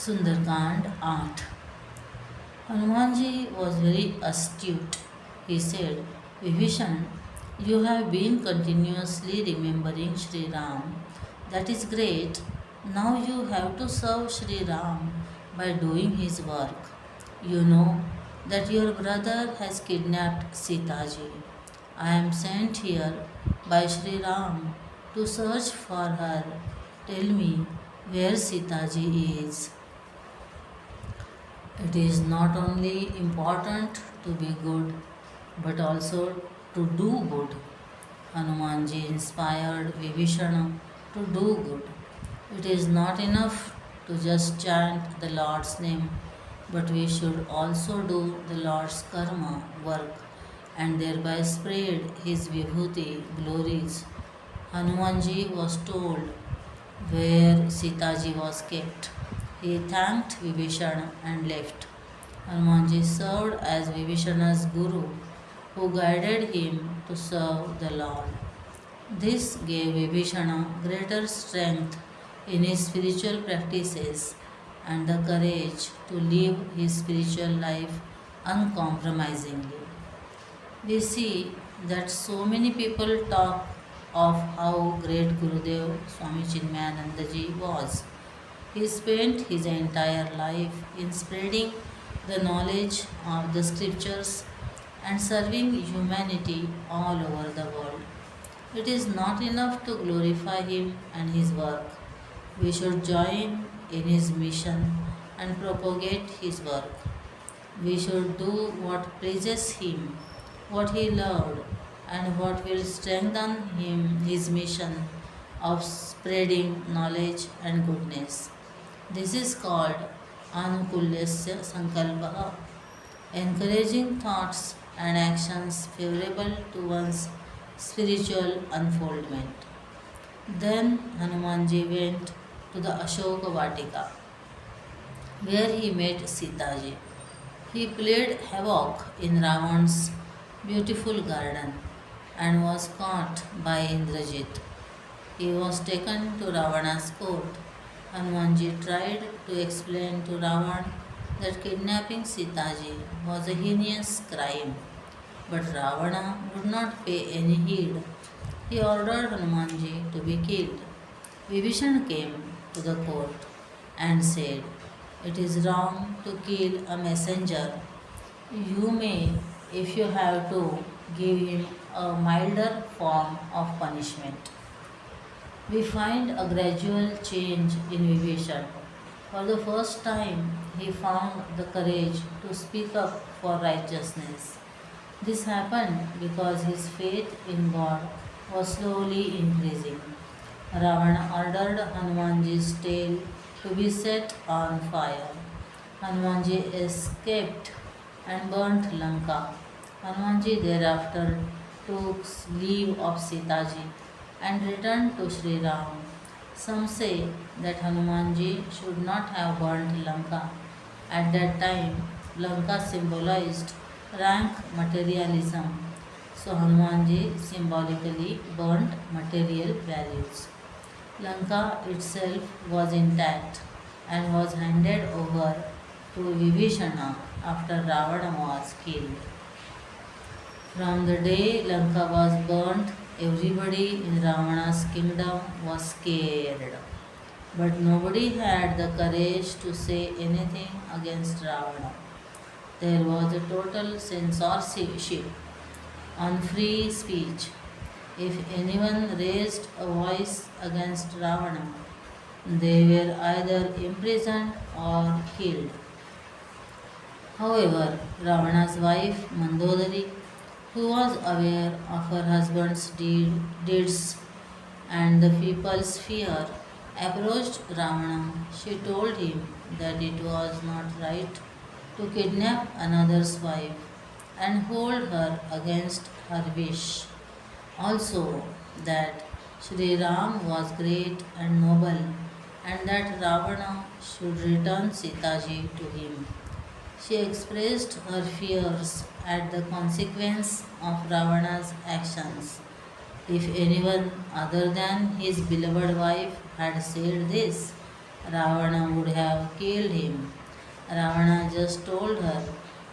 Sundarkand 8. Hanumanji was very astute. He said, "Vibhishan, you have been continuously remembering Sri Ram. That is great. Now you have to serve Sri Ram by doing his work. You know that your brother has kidnapped Sita ji. I am sent here by Sri Ram to search for her. Tell me where Sita ji is." It is not only important to be good, but also to do good. Hanumanji inspired Vibhishana to do good. It is not enough to just chant the Lord's name, but we should also do the Lord's karma work and thereby spread his vibhuti glories. Hanumanji was told where Sitaji was kept. He thanked Vibhishana and left. Hanumanji served as Vibhishana's guru, who guided him to serve the Lord. This gave Vibhishana greater strength in his spiritual practices and the courage to live his spiritual life uncompromisingly. We see that so many people talk of how great Gurudev Swami Chinmayananda ji was. He spent his entire life in spreading the knowledge of the scriptures and serving humanity all over the world. It is not enough to glorify him and his work. We should join in his mission and propagate his work. We should do what pleases him, what he loved, and what will strengthen his mission of spreading knowledge and goodness. This is called Anukulyasya Sankalpaha, encouraging thoughts and actions favorable to one's spiritual unfoldment. Then Hanumanji went to the Ashoka Vatika, where he met Sitaji. He played havoc in Ravan's beautiful garden and was caught by Indrajit. He was taken to Ravana's court. Hanumanji tried to explain to Ravan that kidnapping Sitaji was a heinous crime, but Ravana would not pay any heed. He ordered Hanumanji to be killed. Vibhishan came to the court and said, "It is wrong to kill a messenger. You may, if you have to, give him a milder form of punishment." We find a gradual change in Vibhishan. For the first time, he found the courage to speak up for righteousness. This happened because his faith in God was slowly increasing. Ravana ordered Hanumanji's tail to be set on fire. Hanumanji escaped and burnt Lanka. Hanumanji thereafter took leave of Sitaji and returned to Sri Ram. Some say that Hanumanji should not have burnt Lanka. At that time, Lanka symbolized rank materialism, so Hanumanji symbolically burnt material values. Lanka itself was intact and was handed over to Vibhishana after Ravana was killed. From the day Lanka was burnt, everybody in Ravana's kingdom was scared. But nobody had the courage to say anything against Ravana. There was a total censorship on free speech. If anyone raised a voice against Ravana, they were either imprisoned or killed. However, Ravana's wife Mandodari, who was aware of her husband's deeds and the people's fear, approached Ravana. She told him that it was not right to kidnap another's wife and hold her against her wish. Also, that Sri Ram was great and noble and that Ravana should return Sitaji to him. She expressed her fears at the consequence of Ravana's actions. If anyone other than his beloved wife had said this, Ravana would have killed him. Ravana just told her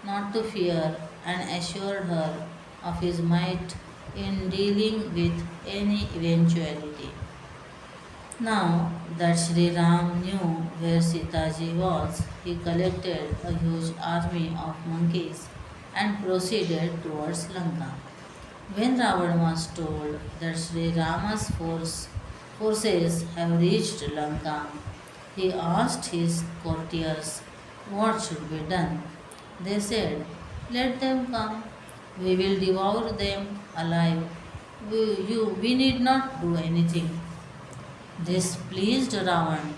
not to fear and assured her of his might in dealing with any eventuality. Now that Sri Ram knew where Sitaji was, he collected a huge army of monkeys and proceeded towards Lanka. When Ravan was told that Sri Rama's forces have reached Lanka, he asked his courtiers what should be done. They said, "Let them come, we will devour them alive. We need not do anything." This pleased Ravan.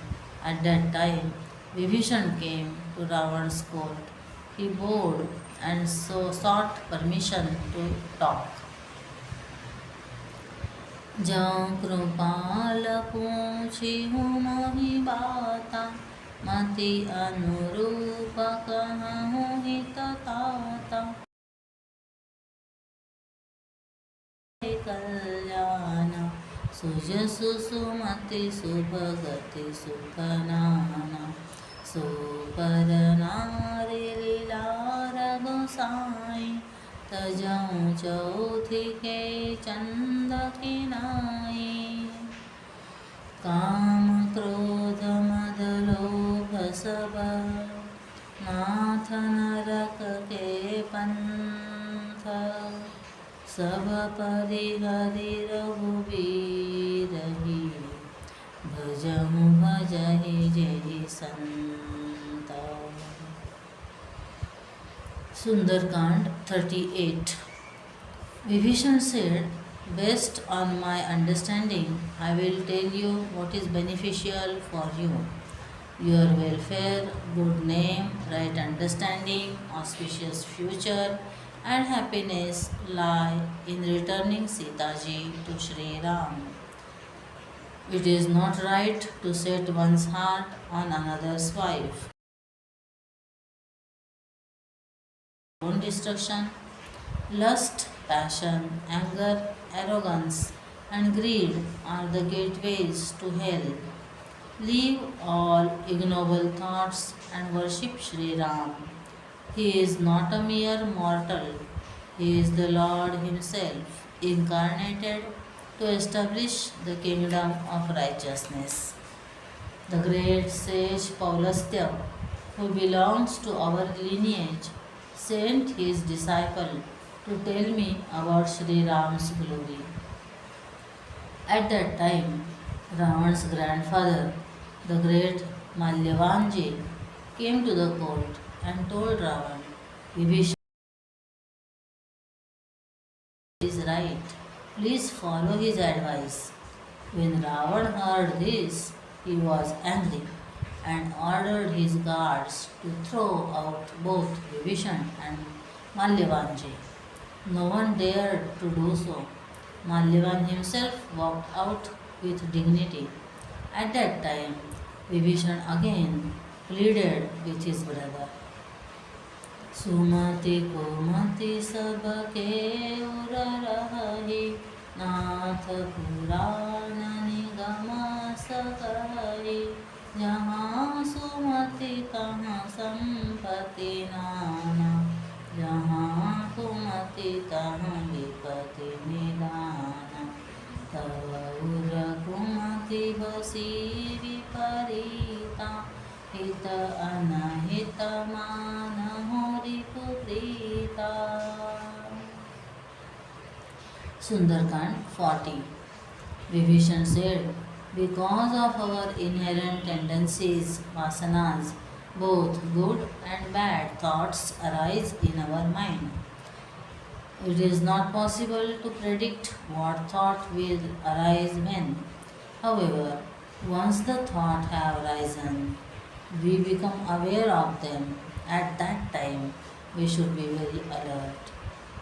At that time, Vibhishan came to Ravan's court. he bowed and so sought permission to talk. जहाँ कृपाल पूछी हूँ मोहि बाता, मति अनुरूप कहूँ हित ताता। कल्याण सुजसु सुमति सुभगति सुखनाना, सुपर नारी लीला रघुसाई, तजऊँ चौथी के चंद की नाई। काम क्रोध मद लोभ सब नाथ नरक के पंथ, सब परिहरि रघुबीर ही, भजहु भजहि जय संत। Sundarkand 38. Vibhishan said, based on my understanding, I will tell you what is beneficial for you. Your welfare, good name, right understanding, auspicious future, and happiness lie in returning Sitaji to Sri Ram. It is not right to set one's heart on another's wife. Own destruction, lust, passion, anger, arrogance, and greed are the gateways to hell. Leave all ignoble thoughts and worship Sri Ram. He is not a mere mortal. He is the Lord Himself, incarnated to establish the kingdom of righteousness. The great sage Paulastya, who belongs to our lineage, sent his disciple to tell me about Sri Ram's glory. At that time, Ravan's grandfather, the great Malyavanji, came to the court and told Ravan, Vibhishan is right. Please follow his advice. When Ravan heard this, he was angry and ordered his guards to throw out both Vibhishan and Malyavanji. No one dared to do so. Malyavan himself walked out with dignity. At that time, Vibhishan again pleaded with his brother. सुमति कुमति सबके उर रही, नाथ पुराण निगम सकहि। जहाँ सुमति तहाँ संपत्ति नाना, जहाँ कुमति तहाँ विपत्ति निदान। तव उर कुमति बसी विपरीता, हित अनहित मानहु रिपुप्रीता। Sundarkand 40. Vibhishan said, because of our inherent tendencies, vasanas, both good and bad thoughts arise in our mind. It is not possible to predict what thought will arise when. However, once the thought have arisen, we become aware of them. At that time, we should be very alert.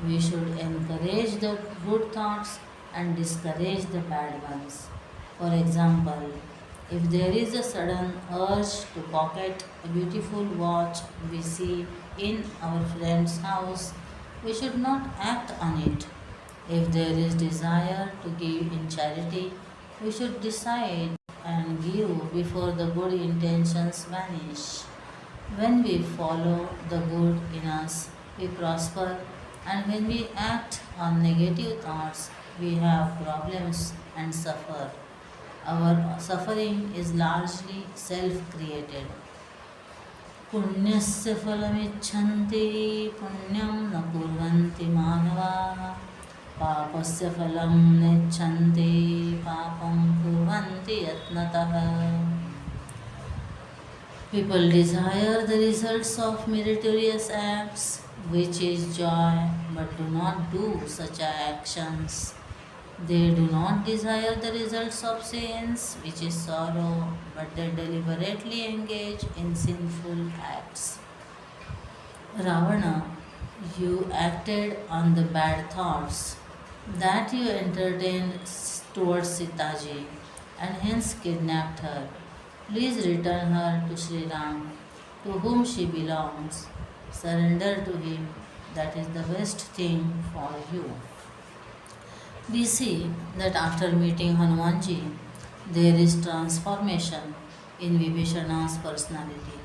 We should encourage the good thoughts and discourage the bad ones. For example, if there is a sudden urge to pocket a beautiful watch we see in our friend's house, we should not act on it. If there is desire to give in charity, we should decide and give before the good intentions vanish. When we follow the good in us, we prosper, and when we act on negative thoughts, we have problems and suffer. Our suffering is largely self-created. पुण्यस्य फलमिच्छन्ति पुण्यं न कुर्वन्ति मानवाः, पापस्य फलं नेच्छन्ति पापं कुर्वन्ति यत्नतः. People desire the results of meritorious acts, which is joy, but do not do such actions. They do not desire the results of sins, which is sorrow, but they deliberately engage in sinful acts. Ravana, you acted on the bad thoughts that you entertained towards Sitaji and hence kidnapped her. Please return her to Sri Ram, to whom she belongs. Surrender to him. That is the best thing for you. We see that after meeting Hanumanji, there is transformation in Vibhishana's personality.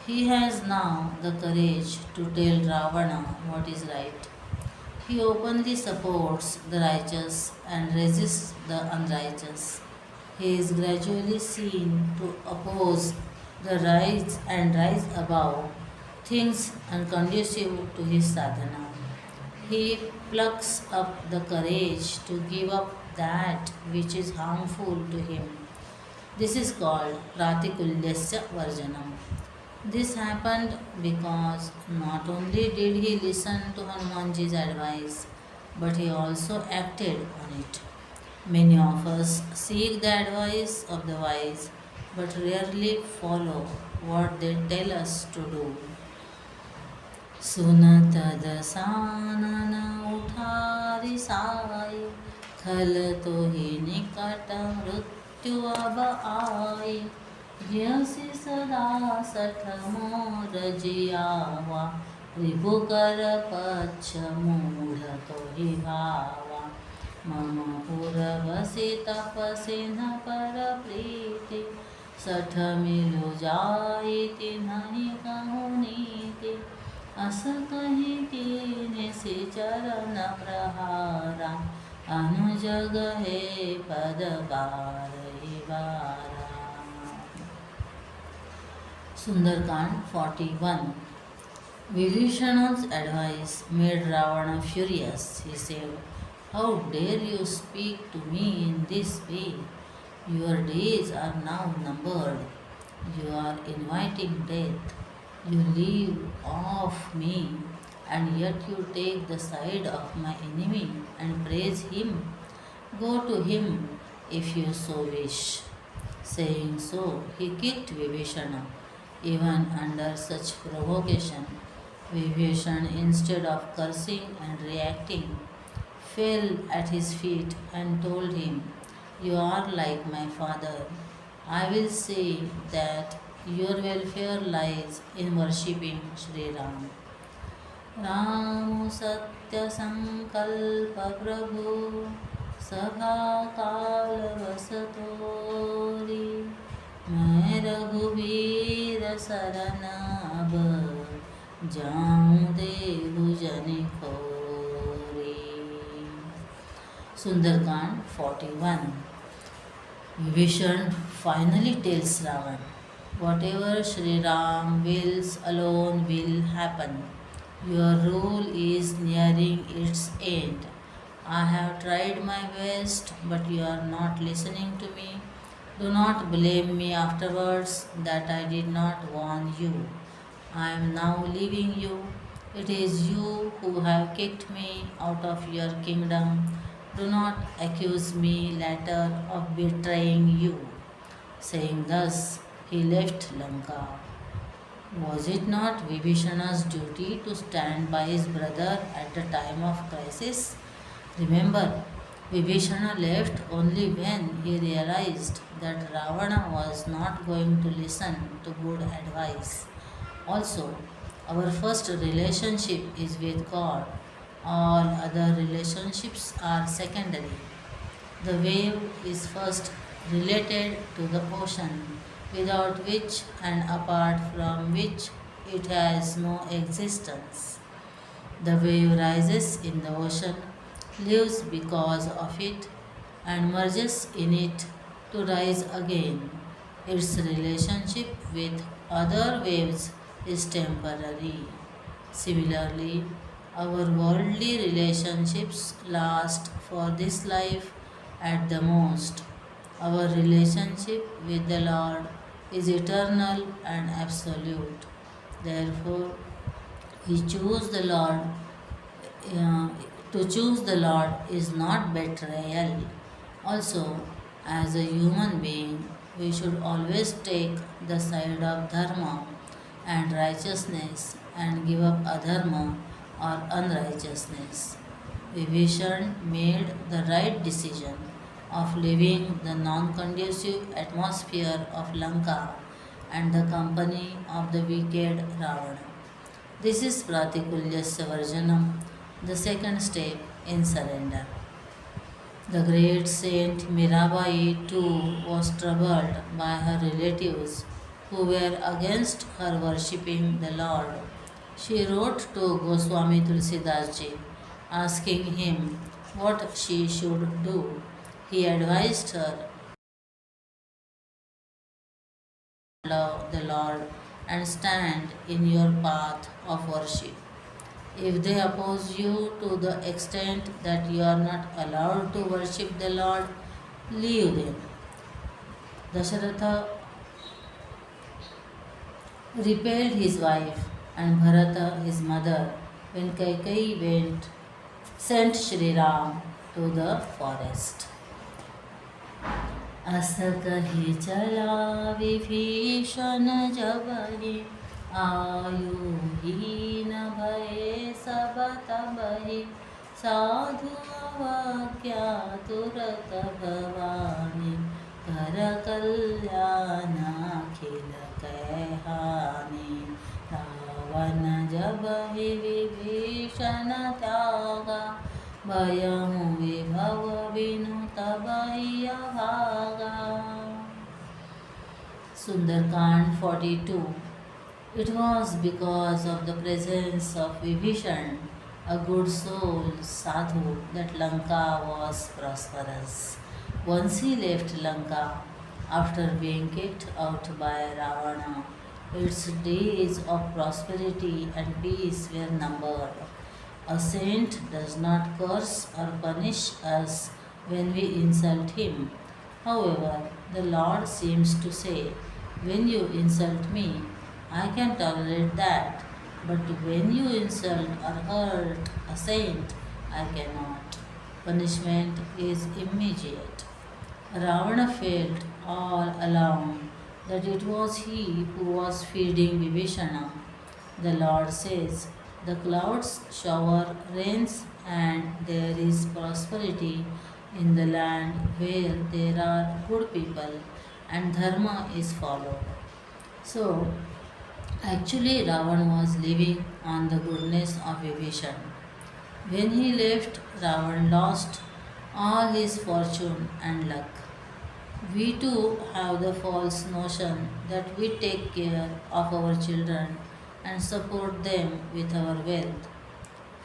He has now the courage to tell Ravana what is right. He openly supports the righteous and resists the unrighteous. He is gradually seen to oppose the rise and rise above things unconducive to his sadhana. He plucks up the courage to give up that which is harmful to him. This is called Pratikulyasya Varjanam. This happened because not only did he listen to Hanumanji's advice, but he also acted on it. Many of us seek the advice of the wise, but rarely follow what they tell us to do. सुनत दसानन उठारी साई खल तो ही निकट मृत्यु अब आई ज्ञसी सदा सठ मोर जियावा रिपुकर पक्ष मूढ़ तो ही भावा मम पुर बसी तपसी न पर प्रीति सठ मिलु जाई तिन्हि कहु नीति अस कहि कीने से चरण प्रहारा अनुजग हे पद बारहि बारा. Sundarkand 41. Vibhishana's advice made Ravana furious. He said, "How dare you speak to me in this way? Your days are now numbered. You are inviting death. You leave off me, and yet you take the side of my enemy and praise him. Go to him if you so wish." Saying so, he kicked Vibhishana. Even under such provocation, Vibhishana, instead of cursing and reacting, fell at his feet and told him, "You are like my father. I will say that your welfare lies in worshipping Sri Ram." Ram Satya Sankalpa Prabhu Sabha Kal Vasatori मैं रघुवीर शरण अब जाऊं देहु जन खोरी. Sundarkand 41. Vibhishan finally tells Ravan, "Whatever Sri Ram wills alone will happen. Your rule is nearing its end. I have tried my best, but you are not listening to me. Do not blame me afterwards that I did not warn you. I am now leaving you. It is you who have kicked me out of your kingdom. Do not accuse me later of betraying you." Saying thus, he left Lanka. Was it not Vibhishana's duty to stand by his brother at the time of crisis? Remember, Vibhishana left only when he realized that Ravana was not going to listen to good advice. Also, our first relationship is with God. All other relationships are secondary. The wave is first related to the ocean, without which and apart from which it has no existence. The wave rises in the ocean, lives because of it, and merges in it to rise again. Its relationship with other waves is temporary. Similarly, our worldly relationships last for this life at the most. Our relationship with the Lord is eternal and absolute. Therefore, we choose the Lord. To choose the Lord is not betrayal. Also, as a human being, we should always take the side of dharma and righteousness and give up adharma or unrighteousness. Vibhishan made the right decision of leaving the non conducive atmosphere of Lanka and the company of the wicked Ravana. This is Pratikulyasya Varjanam, the second step in surrender. The great saint Mirabai too was troubled by her relatives who were against her worshipping the Lord. She wrote to Goswami Tulsidas Ji asking him what she should do. He advised her to love the Lord and stand in your path of worship. If they oppose you to the extent that you are not allowed to worship the Lord, leave them. Dasharatha repelled his wife and Bharata his mother when Kaikeyi sent Shri Ram to the forest. अस कही चला विभीषण जब ही आयु हीन भये सब तब ही साधु क्या तुरत भवानी कर कल्याण खिल कहानी रावण जब ही विभीषण त्यागा भयहु विभव बिनु तब ही अभागा. Sundarkand 42. It was because of the presence of Vibhishan, a good soul, sadhu, that Lanka was prosperous. Once he left Lanka, after being kicked out by Ravana, its days of prosperity and peace were numbered. A saint does not curse or punish us when we insult him. However, the Lord seems to say, when you insult me, I can tolerate that, but when you insult or hurt a saint, I cannot. Punishment is immediate. Ravana felt all along that it was he who was feeding Vibhishana. The Lord says, the clouds shower rains and there is prosperity in the land where there are good people and dharma is followed. So, actually Ravan was living on the goodness of Vibhishan. When he left, Ravan lost all his fortune and luck. We too have the false notion that we take care of our children and support them with our wealth.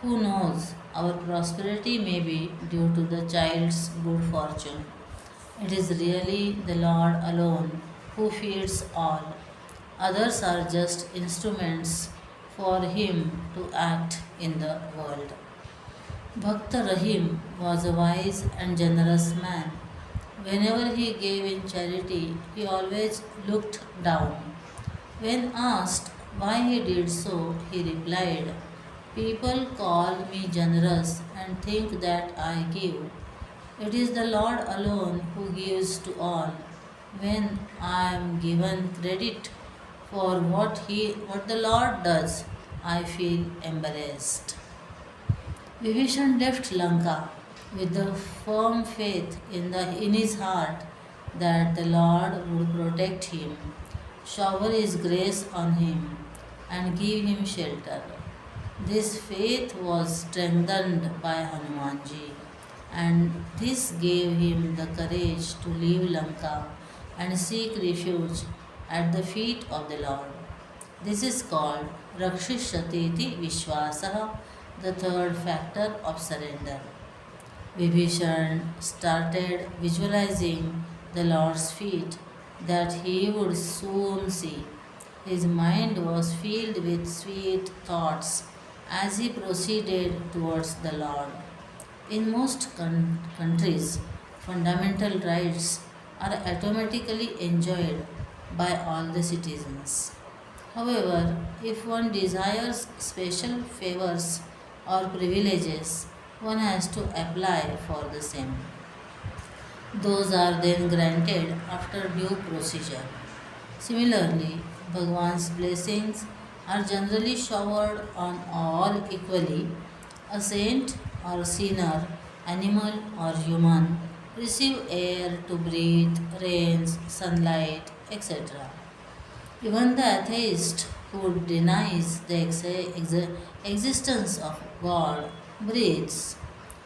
Who knows, our prosperity may be due to the child's good fortune. It is really the Lord alone who feeds all. Others are just instruments for Him to act in the world. Bhakta Rahim was a wise and generous man. Whenever he gave in charity, he always looked down. When asked why he did so, he replied, people call me generous and think that I give. It is the Lord alone who gives to all. When I am given credit for what the Lord does, I feel embarrassed. Vibhishan left Lanka with the firm faith in his heart that the Lord would protect him, shower his grace on him, and give him shelter. This faith was strengthened by Hanumanji, and this gave him the courage to leave Lanka and seek refuge at the feet of the Lord. This is called Rakshishati Vishwasaha, the third factor of surrender. Vibhishan started visualizing the Lord's feet that he would soon see. His mind was filled with sweet thoughts as he proceeded towards the Lord. In most countries, fundamental rights are automatically enjoyed by all the citizens. However, if one desires special favors or privileges, one has to apply for the same. Those are then granted after due procedure. Similarly, Bhagwan's blessings are generally showered on all equally. A saint or sinner, animal or human, receive air to breathe, rains, sunlight, etc. Even the atheist who denies the existence of God breathes.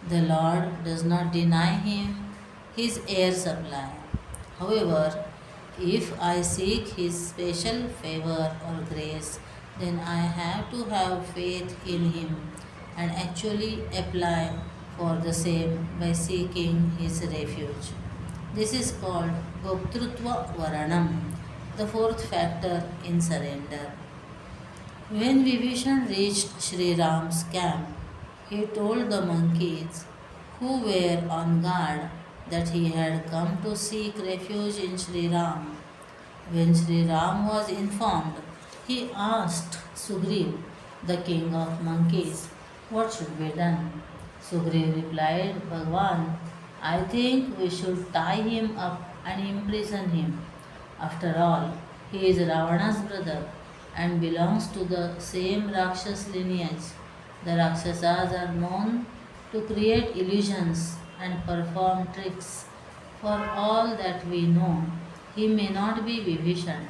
The Lord does not deny him his air supply. However, if I seek his special favor or grace, then I have to have faith in him and actually apply for the same by seeking his refuge. This is called Goptrutva Varanam, the fourth factor in surrender. When Vibhishan reached Sri Ram's camp, he told the monkeys who were on guard that he had come to seek refuge in Sri Ram. When Sri Ram was informed, he asked Sugriv, the king of monkeys, what should be done. Sugriv replied, Bhagwan, I think we should tie him up and imprison him. After all, he is Ravana's brother and belongs to the same Rakshas lineage. The Rakshasas are known to create illusions and perform tricks. For all that we know, he may not be Vibhishan.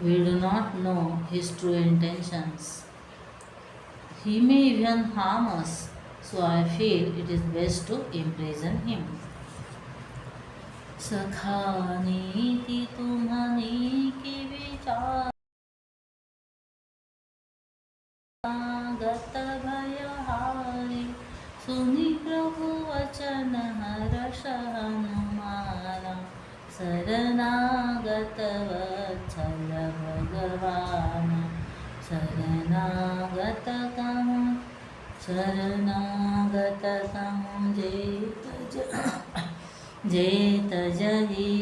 We do not know his true intentions. He may even harm us, so I feel it is best to imprison him. सखा नीति तुम्हारी की विचार गत भयहारी सुनि प्रभु वचन हर्ष हनुमाना शरणागत वत्सल भगवान शरणागत कहूँ जेत जही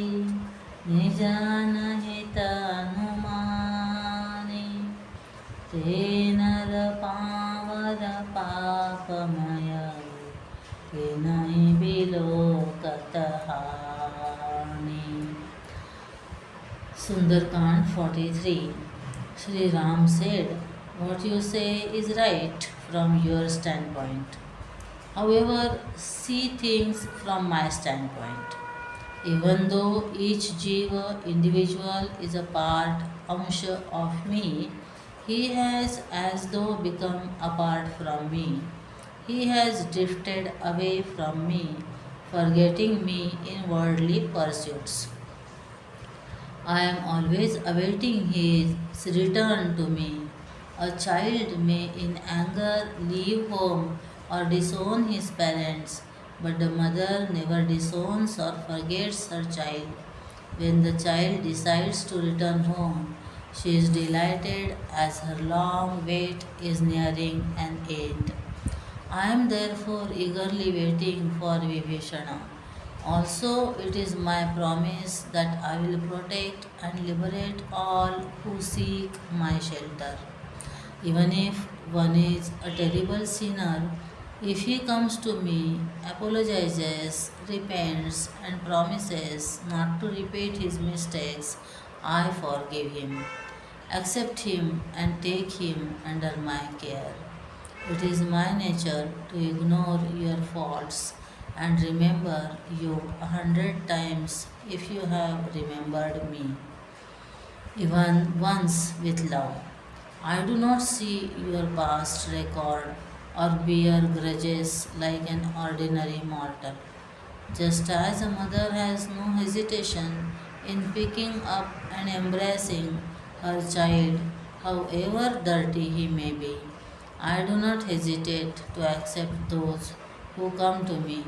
निजान हित अनुमानी ते नर पावर पापमय के नहीं बिलोकत हानि. Sundarkand 43. Sri Ram said, what you say is right from your standpoint. However, see things from my standpoint. Even though each jiva individual is a part, amsha of me, he has as though become apart from me. He has drifted away from me, forgetting me in worldly pursuits. I am always awaiting his return to me. A child may in anger leave home or disown his parents, but the mother never disowns or forgets her child. When the child decides to return home, she is delighted as her long wait is nearing an end. I am therefore eagerly waiting for Vibhishana. Also, it is my promise that I will protect and liberate all who seek my shelter. Even if one is a terrible sinner, if he comes to me, apologizes, repents, and promises not to repeat his mistakes, I forgive him, accept him, and take him under my care. It is my nature to ignore your faults and remember you 100 times if you have remembered me, even once with love. I do not see your past record or bear grudges like an ordinary mortal. Just as a mother has no hesitation in picking up and embracing her child, however dirty he may be, I do not hesitate to accept those who come to me.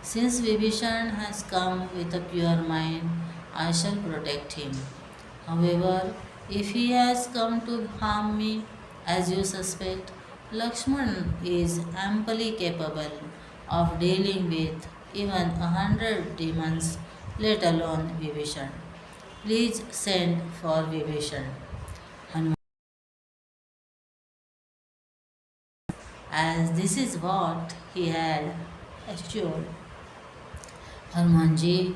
Since Vibhishan has come with a pure mind, I shall protect him. However, if he has come to harm me, as you suspect, Lakshman is amply capable of dealing with even 100 demons, let alone Vibhishan. Please send for Vibhishan. Hanuman. As this is what he had assured Hanumanji,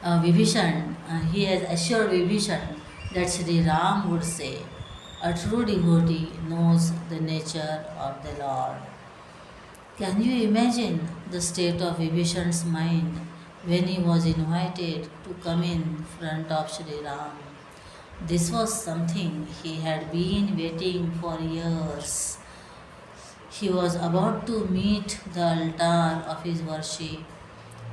Vibhishan, he has assured Vibhishan that Sri Ram would say. A true devotee knows the nature of the Lord. Can you imagine the state of Vibhishan's mind when he was invited to come in front of Sri Ram? This was something he had been waiting for years. He was about to meet the altar of his worship.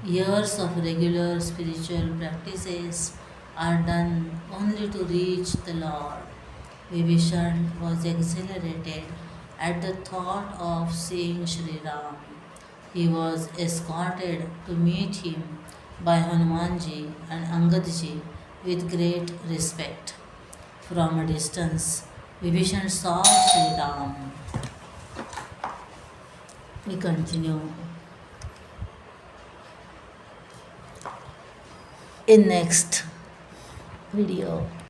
Years of regular spiritual practices are done only to reach the Lord. Vibhishan was exhilarated at the thought of seeing Sri Ram. He was escorted to meet him by Hanumanji and Angadji with great respect. From a distance, Vibhishan saw Sri Ram. We continue in next video.